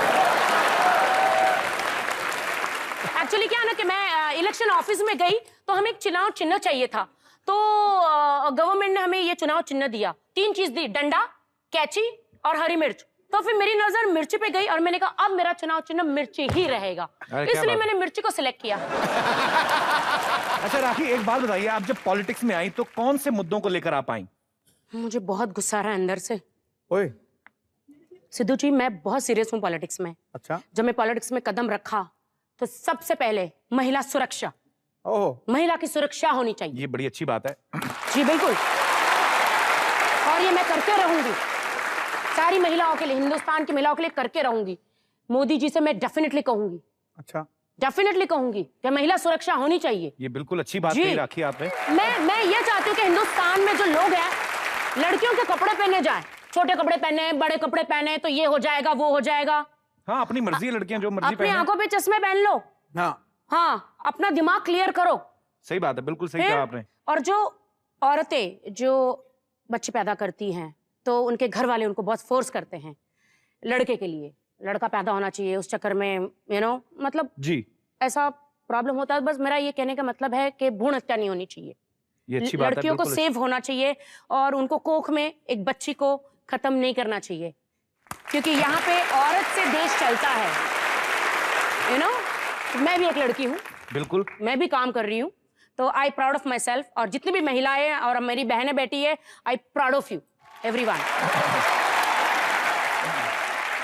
एक्चुअली क्या है ना कि मैं इलेक्शन ऑफिस में गई तो हमें एक चुनाव चिन्ह चाहिए था, तो गवर्नमेंट ने हमें ये चुनाव चिन्ह दिया, 3 चीज दी, डंडा, कैची और हरी मिर्च। तो फिर मेरी नजर मिर्ची पे गई और मैंने कहा अब मेरा चुनाव चिन्ह मिर्ची ही रहेगा, इसलिए मैंने मिर्ची को सिलेक्ट किया। अच्छा राखी, एक बात बताइए, आप जब पॉलिटिक्स में आई तो कौन से मुद्दों को लेकर आप आई? मुझे बहुत गुस्सा आ रहा है अंदर से। ओए। सिद्धू जी, मैं बहुत सीरियस हूँ पॉलिटिक्स में। अच्छा। जब मैं पॉलिटिक्स में कदम रखा तो सबसे पहले महिला सुरक्षा, महिला की सुरक्षा होनी चाहिए। ये बड़ी अच्छी बात है। जी बिल्कुल, और ये मैं करके रहूंगी, सारी महिलाओं के लिए, हिंदुस्तान की महिलाओं के लिए करके रहूंगी। मोदी जी से मैं डेफिनेटली कहूंगी, अच्छा, डेफिनेटली कहूंगी कि महिला सुरक्षा होनी चाहिए। ये बिल्कुल अच्छी बात कही राखी आपने। मैं ये चाहती हूँ कि हिंदुस्तान में जो लोग हैं लड़कियों के कपड़े पहने जाए, छोटे कपड़े पहने, बड़े कपड़े पहने, तो ये हो जाएगा वो हो जाएगा। हाँ, अपनी मर्जी है, लड़कियां जो मर्जी अपनी आंखों पे चश्मे पहन लो, हाँ, अपना दिमाग क्लियर करो। सही बात है, बिल्कुल सही कहा आपने। और जो औरतें जो बच्चे पैदा करती हैं तो उनके घर वाले उनको बहुत फोर्स करते हैं लड़के के लिए, लड़का पैदा होना चाहिए, उस चक्कर में मतलब जी ऐसा प्रॉब्लम होता है। बस मेरा ये कहने का मतलब है कि भ्रूण हत्या नहीं होनी चाहिए, ये अच्छी बात है, लड़कियों को सेव होना चाहिए और उनको कोख में एक बच्ची को खत्म नहीं करना चाहिए, क्योंकि यहाँ पे औरत से देश चलता है। मैं भी एक लड़की हूँ, बिल्कुल, मैं भी काम कर रही हूँ, तो I proud of myself, और जितनी भी महिलाएं और मेरी बहनें बेटी है, I proud of you everyone.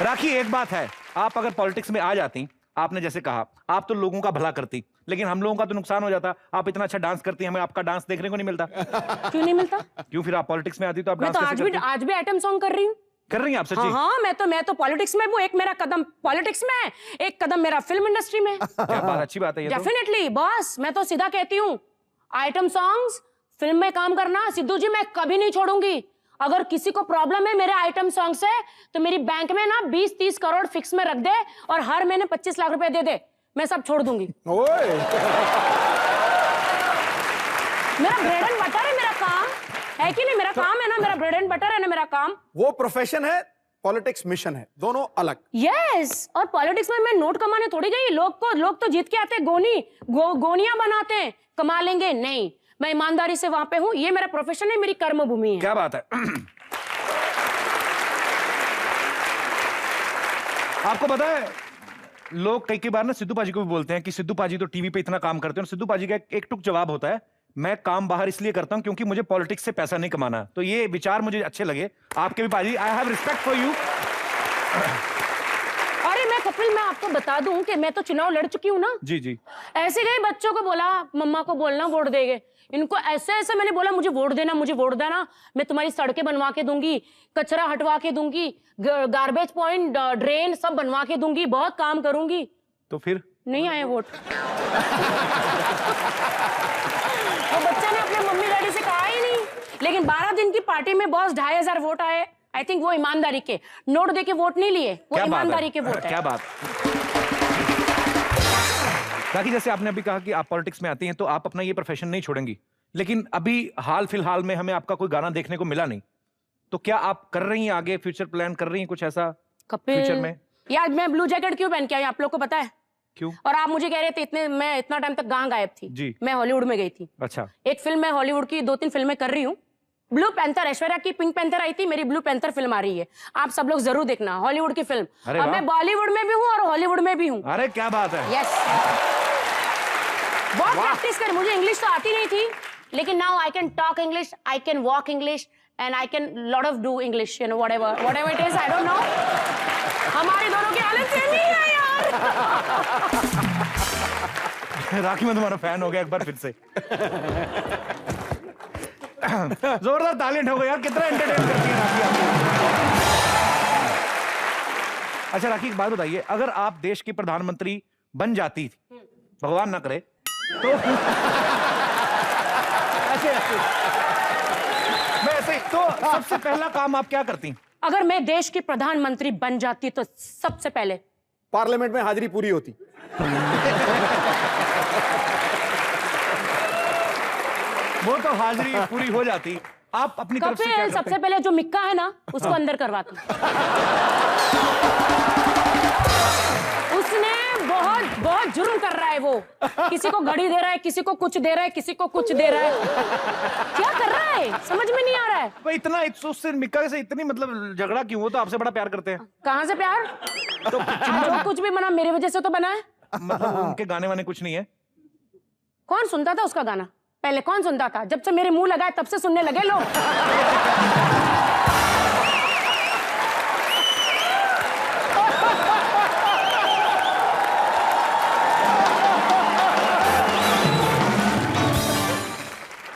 Rakhi, एक बात है, आप अगर पॉलिटिक्स में आ जाती, आपने जैसे कहा, आप तो लोगों का भला करती, लेकिन हम लोगों का तो नुकसान हो जाता। आप इतना अच्छा डांस करती, हमें आपका डांस देखने को नहीं मिलता। क्यों नहीं मिलता? क्यों? फिर आप पॉलिटिक्स में आती तो आप डांस कैसे करती? आज भी आइटम सॉन्ग कर रही हूँ। कर रही हैं आप? सच्ची? हाँ, मैं तो पॉलिटिक्स में हूँ। एक मेरा कदम पॉलिटिक्स में है, एक कदम मेरा फिल्म इंडस्ट्री में। क्या बात, अच्छी बात है ये। डेफिनेटली बॉस, मैं तो सीधा कहती हूँ, आइटम सॉन्ग्स, फिल्म में काम करना, सिद्धू जी मैं कभी नहीं छोड़ूंगी। अगर किसी को प्रॉब्लम है मेरे आइटम सॉन्ग से, तो मेरी बैंक में ना 20-30 करोड़ फिक्स में रख दे और हर महीने 25 लाख रुपए दे दे, मैं सब छोड़ दूंगी। मेरा ब्रेड एंड बटर है, मेरा काम है कि नहीं? मेरा काम है ना, मेरा ब्रेड एंड बटर है ना, मेरा काम। वो प्रोफेशन है, पॉलिटिक्स मिशन है, दोनों अलग। यस, और पॉलिटिक्स में मैं नोट कमाने थोड़ी गई। लोग तो जीत के आते गोनियां बनाते हैं, कमा लेंगे नहीं। मैं ईमानदारी से वहां पे हूँ, ये मेरा प्रोफेशन है, मेरी कर्म भूमि है। क्या बात है। आपको पता है, लोग कई बार ना सिद्धू पाजी को भी बोलते हैं कि सिद्धू पाजी तो टीवी पे इतना काम करते हैं, और सिद्धू पाजी का एक टुक जवाब होता है, मैं काम बाहर इसलिए करता हूं क्योंकि मुझे पॉलिटिक्स से पैसा नहीं कमाना। तो ये विचार मुझे अच्छे लगे आपके भी पाजी। I have respect for you. अरे मैं कपिल, मैं आपको बता दूं कि मैं तो चुनाव लड़ चुकी हूँ ना। जी जी। ऐसे गए बच्चों को बोला, मम्मा को बोलना वोट देंगे, इनको ऐसे मैंने बोला मुझे वोट देना, मुझे वोट देना, मैं तुम्हारी सड़कें बनवा के दूंगी, कचरा हटवा के दूंगी, गार्बेज पॉइंट, ड्रेन सब बनवा के दूंगी, बहुत काम करूंगी। तो फिर नहीं आए वोट। वो बच्चे ने अपने मम्मी डैडी से कहा ही नहीं, लेकिन 12 दिन की पार्टी में बॉस 2500 वोट आए। आई थिंक वो ईमानदारी के, नोट दे के वोट नहीं लिए, वो ईमानदारी के वोट है। क्या बात। बाकी जैसे आपने अभी कहा कि आप पॉलिटिक्स में आती हैं तो आप अपना ये प्रोफेशन नहीं छोड़ेंगी, लेकिन अभी हाल फिलहाल में हमें आपका कोई गाना देखने को मिला नहीं, तो क्या आप कर रही हैं आगे, फ्यूचर प्लान कर रही हैं कुछ ऐसा फ्यूचर में? यार मैं ब्लू जैकेट क्यों पहन के आई, आप लोग को पता है? क्यों? और आप मुझे कह रहे थे मैं इतना टाइम तक कहाँ गायब थी? जी, मैं हॉलीवुड में गई थी। अच्छा। एक फिल्म, मैं हॉलीवुड की 2-3 फिल्में कर रही हूँ। ब्लू पैंथर, ऐश्वर्या की पिंक पैंथर आई थी, मेरी ब्लू पैंथर फिल्म आ रही है, आप सब लोग जरूर देखना, हॉलीवुड की फिल्म। और मैं बॉलीवुड में भी हूँ और हॉलीवुड में भी हूँ। अरे क्या बात है। यस, बहुत प्रैक्टिस कर, मुझे इंग्लिश तो आती नहीं थी, लेकिन now I can talk English, I can walk English, and I can lot of do English, you know, whatever it is, I don't know. हमारे दोनों की हालत सेम ही है यार। राखी मैं तुम्हारा फैन हो गया एक बार फिर से। जोरदार ताली ठोको यार, कितना एंटरटेन करती है राखी आपको। अच्छा राखी एक बात बताइए, अगर आप देश की प्रधानमंत्री बन जाती, भगवान ना करे, तो ऐसे तो सबसे पहला काम आप क्या करती? अगर मैं देश की प्रधानमंत्री बन जाती तो सबसे पहले पार्लियामेंट में हाजिरी पूरी होती। वो तो हाजिरी पूरी हो जाती, आप अपनी तरफ से क्या कपिल, सबसे पहले जो मिक्का है ना उसको अंदर करवाती। उसने बहुत जुर्म कर रहा है वो, किसी को घड़ी दे रहा है, किसी को कुछ दे रहा है, किसी को कुछ दे रहा है, क्या कर रहा है समझ में नहीं आ रहा है। भाई इतना उससे मिक्का से इतनी मतलब झगड़ा क्यों? वो तो आपसे बड़ा प्यार करते हैं। कहाँ से प्यार? तो जो कुछ भी बना मेरी वजह से तो बना है। मतलब उनके गाने वाने कुछ नहीं है? कौन सुनता था उसका गाना? पहले कौन सुनता था? जब से मेरे मुंह लगा है तब से सुनने लगे लोग।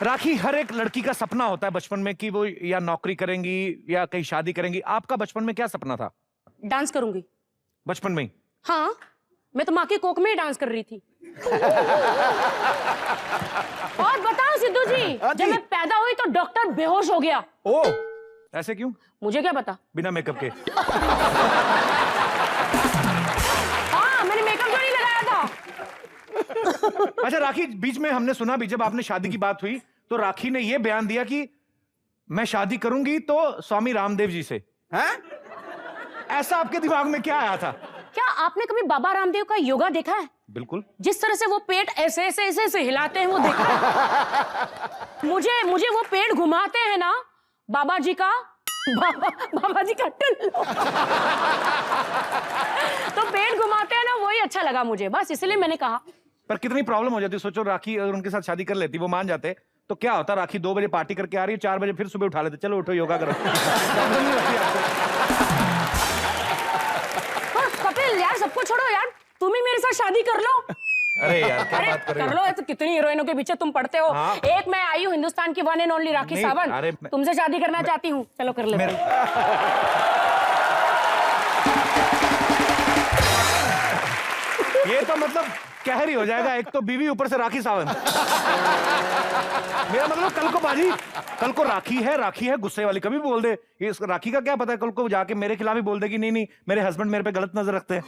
राखी, हर एक लड़की का सपना होता है बचपन में कि वो या नौकरी करेंगी या कहीं शादी करेंगी। आपका बचपन में क्या सपना था? डांस करूंगी। बचपन में ही? हाँ, मैं तो माँ की कोख में ही डांस कर रही थी। और बताओ सिद्धू जी, जब मैं पैदा हुई तो डॉक्टर बेहोश हो गया। ओ, ऐसे क्यों? मुझे क्या पता। बिना मेकअप के? हाँ, मैंने मेकअप तो नहीं लगाया था। अच्छा राखी, बीच में हमने सुना भी जब आपने शादी की बात हुई तो राखी ने यह बयान दिया कि मैं शादी करूंगी तो स्वामी रामदेव जी से। हैं? ऐसा आपके दिमाग में क्या आया था? क्या आपने कभी बाबा रामदेव का योगा देखा है? बिल्कुल। जिस तरह से वो पेट ऐसे ऐसे ऐसे ऐसे हिलाते हैं वो देखा है। मुझे वो पेट घुमाते हैं ना बाबा जी का, बाबा जी का टुल्लू। तो पेट घुमाते हैं ना, वही अच्छा लगा मुझे, बस इसलिए मैंने कहा। पर कितनी प्रॉब्लम हो जाती। सोचो राखी अगर उनके साथ शादी कर लेती, वो मान जाते तो क्या होता? राखी 2 बजे पार्टी करके आ रही है, 4 बजे फिर सुबह उठा लेते, चलो उठो योगा करो। कपिल यार, सबको छोड़ो यार, तुम ही मेरे साथ शादी कर लो। अरे यार क्या बात कर रहे हो? कर लो, तो कितनी हीरोइनों के पीछे तुम पढ़ते हो। हाँ। एक मैं आई हूँ हिंदुस्तान की one and only Rakhi Sawant, तुमसे शादी करना चाहती हूँ, चलो कर ले। ये तो मतलब कहर ही हो जाएगा, एक तो बीवी ऊपर से राखी सावंत। मेरा मतलब कल को बाजी, कल को राखी है गुस्से वाली, कभी भी बोल दे। ये राखी का क्या पता है, कल को जाके मेरे खिलाफ ही बोल दे कि नहीं मेरे हस्बैंड मेरे पे गलत नजर रखते हैं।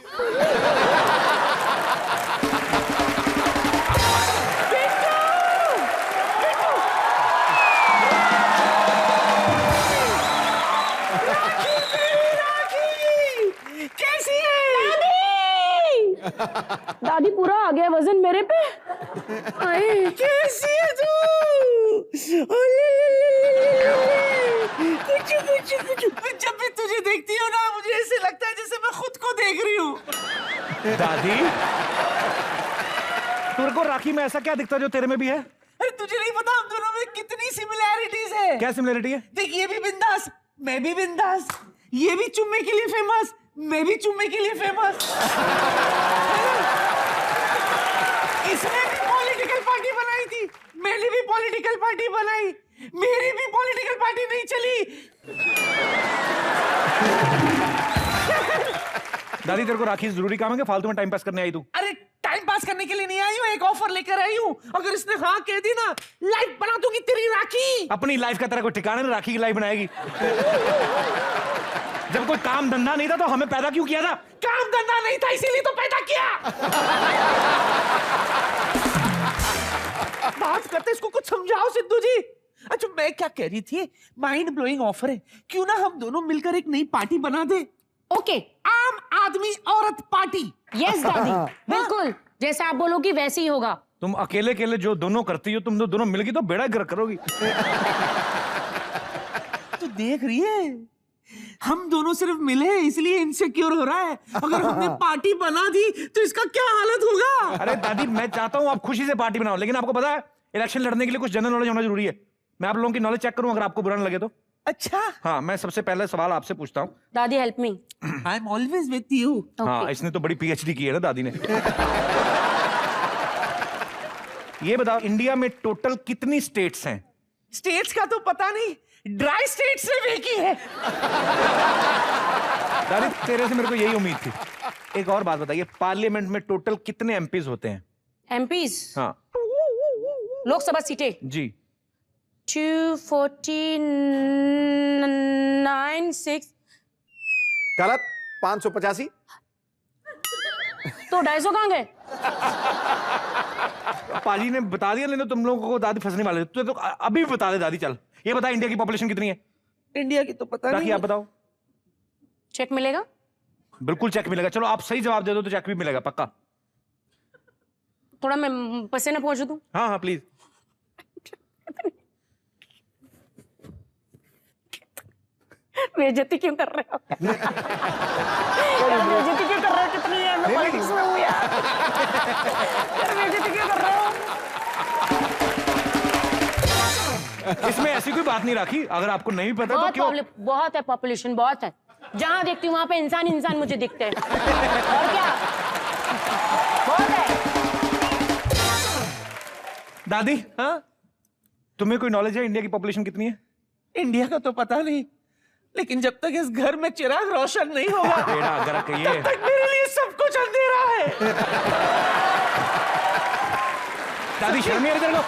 दादी पूरा आ गया वजन मेरे पे। कैसी है तू? कुछ जब भी तुझे देखती हूँ ना, मुझे ऐसे लगता है जैसे मैं खुद को देख रही हूँ। दादी, तेरे को राखी में ऐसा क्या दिखता जो तेरे में भी है? अरे तुझे नहीं पता हम दोनों में कितनी सिमिलैरिटीज है। क्या सिमिलैरिटी है? देख, ये भी बिंदास, मैं भी बिंदास, ये भी चुम्मे के लिए फेमस, मैं भी चुम्मे के लिए फेमस। इसने भी पॉलिटिकल पार्टी बनाई थी, मैंने भी पॉलिटिकल पार्टी बनाई, मेरी भी पॉलिटिकल पार्टी नहीं चली। दादी तेरे को राखी जरूरी काम है कि फालतू में टाइम पास करने आई तू? अरे टाइम पास करने के लिए नहीं आई हूँ, एक ऑफर लेकर आई हूँ। अगर इसने हाँ कह दी ना, लाइफ बना दूंगी तेरी राखी। अपनी लाइफ का तेरा कोई ठिकाना नहीं, राखी की लाइफ बनाएगी। जब कोई काम धंधा नहीं था तो हमें पैदा क्यों किया था? काम धंधा नहीं था इसीलिए तो पैदा किया। बात करते, इसको कुछ समझाओ सिद्धू जी। अच्छा मैं क्या कह रही थी, माइंड ब्लोइंग ऑफर है, क्यों ना हम दोनों मिलकर एक नई पार्टी बना दे। ओके, आम आदमी औरत पार्टी। यस दादी, बिल्कुल जैसा आप बोलोगी वैसे ही होगा। तुम अकेले अकेले जो दोनों करती हो, तुम दोनों मिलगी तो बेड़ा गर्क करोगी। तू देख रही है, हम दोनों सिर्फ मिले इसलिए इनसिक्योर हो रहा है। अगर हमने पार्टी बना दी तो इसका क्या हालत होगा? अरे दादी, मैं चाहता हूँ आप खुशी से पार्टी बनाओ, लेकिन आपको पता है इलेक्शन लड़ने के लिए कुछ जनरल नॉलेज होना जरूरी है। मैं आप लोगों की नॉलेज चेक करूं, अगर आपको बुरा न लगे तो। अच्छा हाँ, मैं सबसे पहले सवाल आपसे पूछता हूँ। दादी help me. I am always with you. हाँ, इसने तो बड़ी पीएचडी की है ना दादी ने। ये बताओ इंडिया में टोटल कितनी स्टेट्स हैं? स्टेट्स का तो पता नहीं, ड्राई स्टेट्स सिर्फ एक ही है। दादी तेरे से मेरे को यही उम्मीद थी। एक और बात बताइए, पार्लियामेंट में टोटल कितने एमपीज होते हैं? एमपीज? हाँ लोकसभा सीटें जी। 249 गलत। 585। तो 250 कहाँ गए? पाजी ने बता दिया, नहीं तो तुम लोगों को दादी फंसने वाले थे। तो अभी बता दे दादी। चल ये बता इंडिया की पॉपुलेशन कितनी है? इंडिया की तो पता राखी नहीं। आप बताओ। चेक मिलेगा? बिल्कुल चेक मिलेगा। चलो आप सही जवाब दे दो तो चेक भी मिलेगा पक्का। थोड़ा मैं पसीना पहुंच दूं? हाँ हाँ प्लीज। बेइज्जती क्यों कर रहे हो? बेइज्जती क्यों कर रहे हो? कितनी है मैं पॉलिटिक्स में हूँ यार। यार बेइज्जती क्यों कर रहे हो? इसमें ऐसी कोई बात नहीं राखी, अगर आपको नहीं पता तो क्यों? बहुत है, पॉपुलेशन बहुत है। जहां देखती हूँ वहां पे इंसान मुझे दिखते हैं। और क्या बहुत है। दादी हाँ तुम्हें कोई नॉलेज है इंडिया की पॉपुलेशन कितनी है? इंडिया का तो पता नहीं, लेकिन जब तक इस घर में चिराग रोशन नहीं होगा बेड़ा अगर कहिए तब तक मेरे लिए सब कुछ अंधेरा है। दादी शर्म नहीं आ रही तेरे को?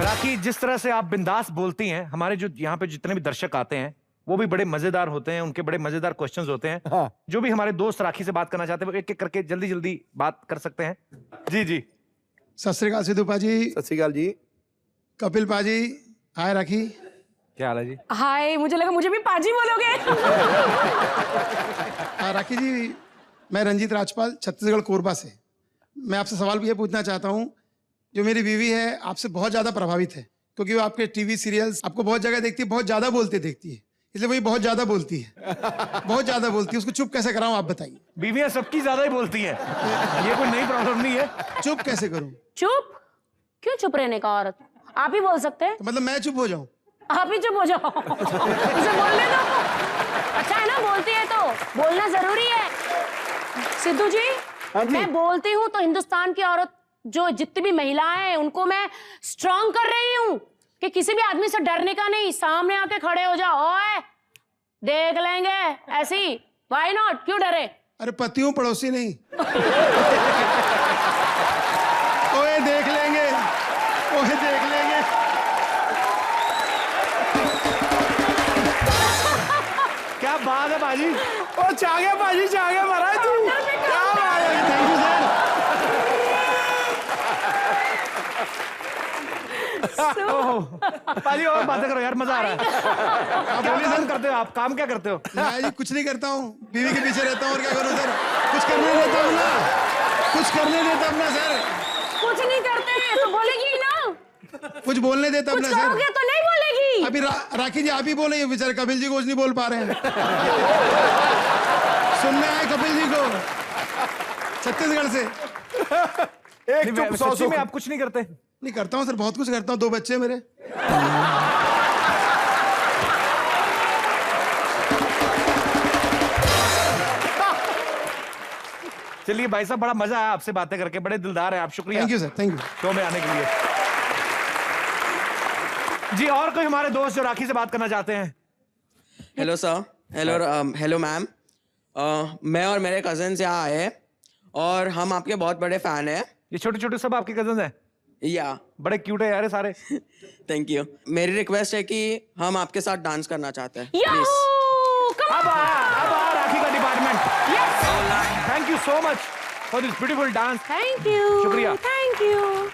राखी जिस तरह से आप बिंदास बोलती हैं, हमारे जो यहाँ पे जितने भी दर्शक आते हैं वो भी बड़े मजेदार होते हैं, उनके बड़े मजेदार क्वेश्चंस होते हैं। हाँ। जो भी हमारे दोस्त राखी से बात करना चाहते हैं वो एक एक करके जल्दी जल्दी बात कर सकते हैं। जी जी। सत श्री अकाल सिद्धू पाजी। सत श्री अकाल जी। कपिल पाजी। हाय राखी। क्या हाल है जी? हाय, मुझे लगा मुझे भी पाजी बोलोगे। राखी जी मैं रंजीत राजपाल छत्तीसगढ़ कोरबा से। मैं आपसे सवाल भी ये पूछना चाहता हूँ, जो मेरी बीवी है आपसे बहुत ज़्यादा प्रभावित है, क्योंकि वो आपके टीवी सीरियल्स आपको बहुत जगह देखती है, बहुत ज़्यादा बोलते देखती है, इसलिए वही बहुत ज़्यादा बोलती है। बहुत ज़्यादा बोलती है, उसको चुप कैसे कराऊँ आप बताइए। बीवियां सबकी ज्यादा ही बोलती हैं, ये कोई नई प्रॉब्लम नहीं है। चुप कैसे करूँ? चुप? क्यों चुप रहने का? औरत आप ही बोल सकते हैं। तो मतलब मैं चुप हो जाऊँ? आप ही चुप हो जाओ। उसे बोलने दो। अच्छा है ना, बोलती है तो बोलना जरूरी है। सिद्धू जी, मैं बोलती हूँ तो हिंदुस्तान की औरत जो जितनी भी महिलाएं हैं उनको मैं स्ट्रांग कर रही हूँ कि किसी भी आदमी से डरने का नहीं, सामने आके खड़े हो जाओ। ओए देख लेंगे ऐसी, व्हाई नॉट, क्यों डरे? अरे पति हूँ, पड़ोसी नहीं। ओए देख लेंगे, ओए देख लेंगे। क्या बात है बाजी? ओ छा गया पाजी, छा गया महाराज तू। क्या बात है। Thank you sir. पाजी और बातें करो यार, मजा आ रहा है। क्या काम करते हो आप? काम क्या करते हो? मैं जी कुछ नहीं करता हूँ, बीवी के पीछे रहता हूँ और क्या करूँ सर। कुछ करने देता हूँ ना, कुछ करने देता हूँ ना सर। कुछ नहीं करते हैं तो बोलेगी ही ना। कुछ बोलने देता हूँ कुछ ना सर। करोगे तो नहीं बोलेगी। अभी राखी जी आप ही बोले, बेचारे कपिल जी कुछ नहीं बोल पा रहे हैं। सुनने आए कपिल जी को छत्तीसगढ़ से। एक चुप, सौ सच्ची में आप कुछ नहीं करते? नहीं करता हूँ सर, बहुत कुछ करता हूँ, 2 बच्चे मेरे। चलिए भाई साहब, बड़ा मजा आया आपसे बातें करके, बड़े दिलदार हैं आप। शुक्रिया। Thank you sir, thank you show में आने के लिए। जी और कोई हमारे दोस्त जो राखी से बात करना चाहते हैं? Hello sir. Hello ma'am. मैं और मेरे कजन्स यहाँ आए हैं और हम आपके बहुत बड़े फैन हैं। ये छोटे छोटे सब आपके कजन्स हैं? या बड़े क्यूट है यार ये सारे। Thank you. मेरी रिक्वेस्ट है कि हम आपके साथ डांस करना चाहते हैं। अब आया राखी का department. Thank you so much for this beautiful dance. Thank you. शुक्रिया। Thank you.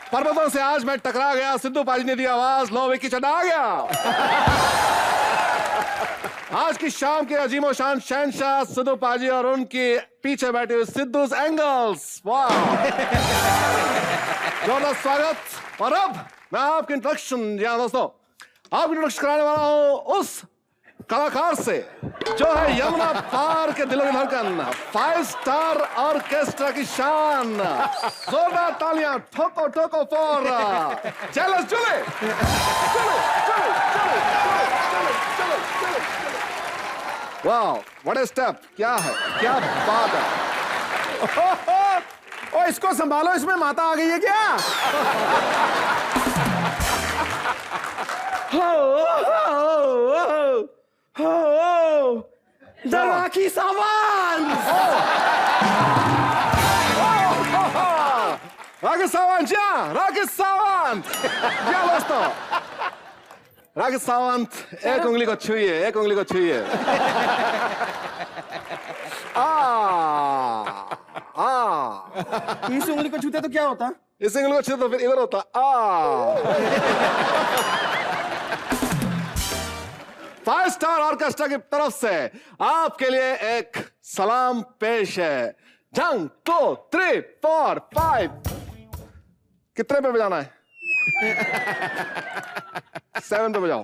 पर्वतों से आज मैं टकरा गया, सिद्धू पाजी ने दी आवाज, लो विकी चढ़ा गया। आज की शाम के अजीमो शान शहंशाह सिद्धू पाजी और उनके पीछे बैठे हुए सिद्धूस एंगल्स। वाह, जोरदार स्वागत। और अब मैं आपकी इंट्रोडक्शन, जी हाँ दोस्तों, आपकी इंट्रोडक्शन कराने वाला हूं उस कलाकार से जो है यमुना पार के दिलों की धड़कन, 5 स्टार ऑर्केस्ट्रा की शान, जोरदार तालियां ठोको ठोको for jealous Julie. Wow, what a step! क्या है, क्या बात है! ओ इसको संभालो, इसमें माता आ गई है क्या? राखी सावंत! राखी सावंत, राखी सावंत! क्या दोस्तों, राखी सावंत एक उंगली को छुइए, एक उंगली को छुइए। इस उंगली को छूते तो क्या होता? इस उंगली को छूते तो फिर इधर होता। 5 स्टार ऑर्केस्ट्रा की तरफ से आपके लिए एक सलाम पेश है। 1 2 3 4 5। कितने पे बजाना है? 7 पे बजाओ।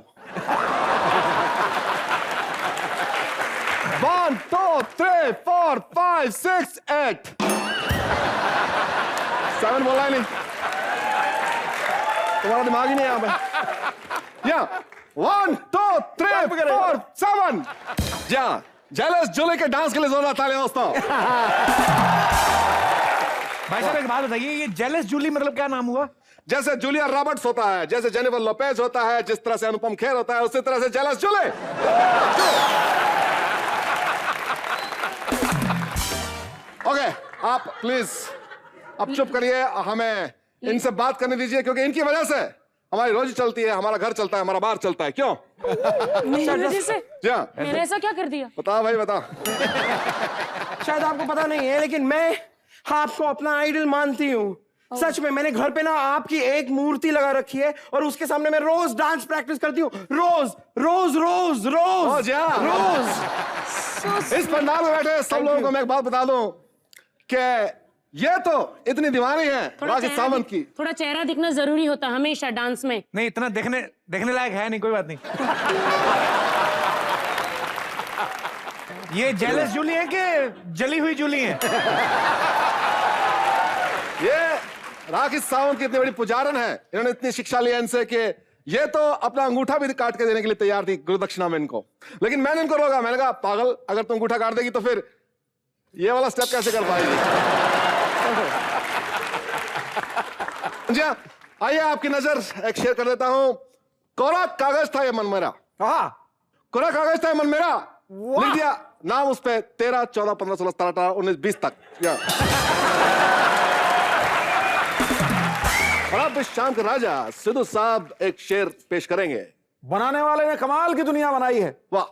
1 2 3 4 5 6 8। 7 बोला ही नहीं, तुम्हारा दिमाग ही नहीं है यहाँ पे। या 1 2 3 4 7। जा जेलस जूली के डांस के लिए जोरदार तालियां दोस्तों। भाई साहब एक बात बताइए, ये जेलस जूली मतलब क्या नाम हुआ? जैसे जूलिया रॉबर्ट्स होता है, जैसे जेनिफर लोपेज होता है, जिस तरह से अनुपम खेर होता है, उसी तरह से जेलस जूली। ओके, आप प्लीज अब चुप करिए, हमें इनसे बात करने दीजिए, क्योंकि इनकी वजह से हमारी रोजी चलती है, हमारा घर चलता है, हमारा बार चलता है। क्यों? मेरी वजह से? मैंने ऐसा क्या कर दिया? बता भाई बता। शायद आपको पता नहीं है, लेकिन मैं आपको अपना आइडल मानती हूँ। सच में, मैंने घर पे ना आपकी एक मूर्ति लगा रखी है और उसके सामने मैं रोज डांस प्रैक्टिस करती हूँ। रोज रोज रोज रोज रोज। इस पंडाल में बैठे सब लोगों को मैं एक बात बता दूं कि ये तो इतनी दीवानी है राखी सावंत की। थोड़ा चेहरा दिखना जरूरी होता हमेशा डांस में। नहीं, इतना देखने लायक है नहीं, कोई बात नहीं। ये जेलस जूली है कि जली हुई जूली है? ये राखी सावंत की इतनी बड़ी पुजारन है, इन्होंने इतनी शिक्षा ली इनसे कि ये तो अपना अंगूठा भी काट के देने के लिए तैयार थी गुरुदक्षिणा में इनको। लेकिन मैंने इनको रोका, मैंने कहा पागल, अगर तुम अंगूठा काट देगी तो फिर ये वाला स्टेप कैसे कर पाएगी? जी हाँ, आइए आपकी नजर एक शेयर कर देता हूं। कोरा कागज था ये मन मेरा। कोरा कागज था ये मन मेरा, लिख दिया नाम उस पे 13 14 15 16 17 18 19 20 तक। और अब इस शाम के राजा सिद्धू साहब एक शेर पेश करेंगे। बनाने वाले ने कमाल की दुनिया बनाई है। वाह,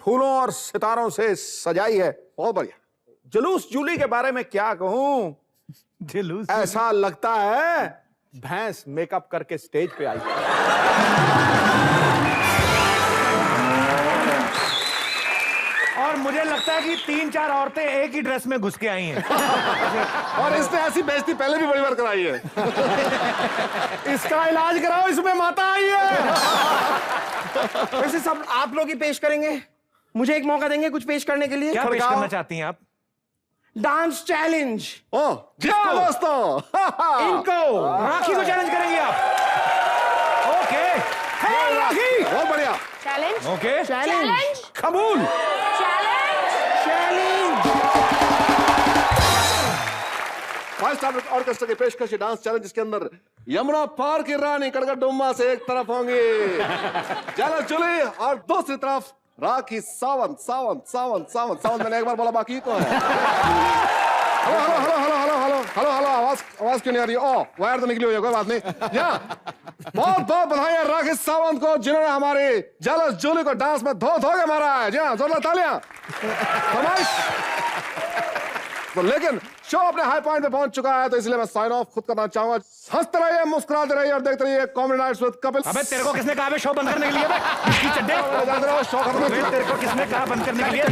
फूलों और सितारों से सजाई है। बहुत बढ़िया। जुलूस जूली के बारे में क्या कहूं? जुलूस ऐसा लगता है भैंस मेकअप करके स्टेज पे आई। और मुझे लगता है कि 3-4 औरतें एक ही ड्रेस में घुस के आई हैं। और इसने ऐसी बेइज्जती पहले भी बड़ी बार कराई है। इसका इलाज कराओ, इसमें माता आई है। वैसे सब आप लोग ही पेश करेंगे, मुझे एक मौका देंगे कुछ पेश करने के लिए? क्या पेश करना चाहती हैं आप? Dance challenge. ओ जिसको दोस्तों इनको राखी को चैलेंज करेंगे आप? ओके, राखी बहुत बढ़िया। चैलेंज। ओके, चैलेंज कबूल। चैलेंज। 5 स्टार ऑर्केस्ट्रा की पेशकश डांस चैलेंज, जिसके अंदर यमुना पार की रानी कड़कड़डुम्मा से एक तरफ होंगी जेलस जूली और दूसरी तरफ राखी सावंत। सावंत सावंत सावंत सावंत मैंने एक बार बोला, बाकी तो है। Hello hello hello hello hello hello hello hello, आवाज क्यों नहीं आ रही? ओ वायर तो निकली हुई है, कोई बात नहीं। बहुत बहुत बधाई है राखी सावंत को, जिन्होंने हमारी जेलस जूली को डांस में धो के मारा है। जी हाँ, जोरदार तालियां। तो लेकिन शो अपने हाई पॉइंट पे पहुंच चुका है, तो इसलिए मैं साइन ऑफ खुद करना चाहूंगा। हंसते रहिए, मुस्कुराते रहिए और देखते रहिए कॉमेडी नाइट्स विद कपिल। अबे तेरे को किसने कहा शो बंद करने के लिए? शो खत्म। तेरे को किसने कहा बंद करने के लिए?